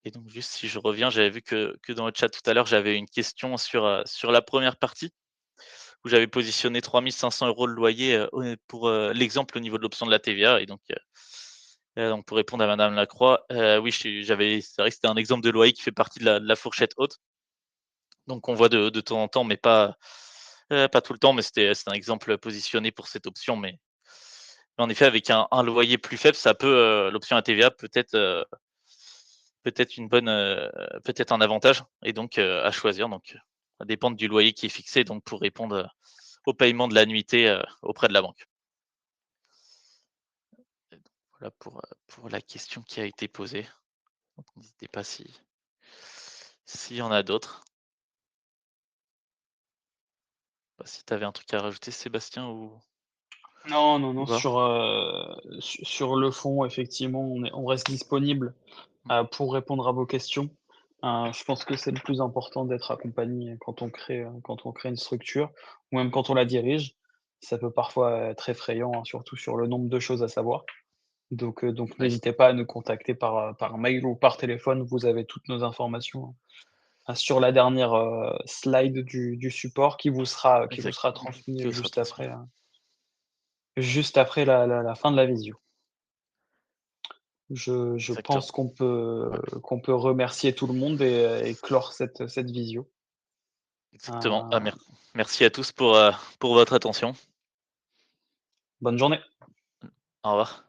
Et donc juste si je reviens, j'avais vu que dans le chat tout à l'heure, j'avais une question sur la première partie où j'avais positionné 3 500 € le loyer, pour, l'exemple au niveau de l'option de la TVA et donc pour répondre à madame Lacroix, oui, c'est vrai que c'était un exemple de loyer qui fait partie de la fourchette haute, donc on voit de temps en temps, mais pas tout le temps, mais c'était un exemple positionné pour cette option, mais en effet, avec un loyer plus faible, l'option à TVA peut être une bonne, peut-être un avantage et donc à choisir, donc ça va dépendre du loyer qui est fixé, donc pour répondre, au paiement de l'annuité, auprès de la banque. Et donc voilà pour la question qui a été posée. Donc n'hésitez pas s'il y en a d'autres. Pas si tu avais un truc à rajouter Sébastien Non, non, ou non, pas? sur le fond, effectivement, on reste disponible, Mmh. pour répondre à vos questions. Je pense que c'est le plus important d'être accompagné quand on crée une structure ou même quand on la dirige. Ça peut parfois être effrayant, hein, surtout sur le nombre de choses à savoir. Donc Oui, n'hésitez pas à nous contacter par mail ou par téléphone. Vous avez toutes nos informations, sur la dernière, slide du support qui vous exact. sera transmis Qui vous sera transmis. juste après la fin de la visio. Je Exactement. pense Ouais, qu'on peut remercier tout le monde et clore cette visio. exactement. Heu, Merci à tous pour votre attention. Bonne journée. Au revoir.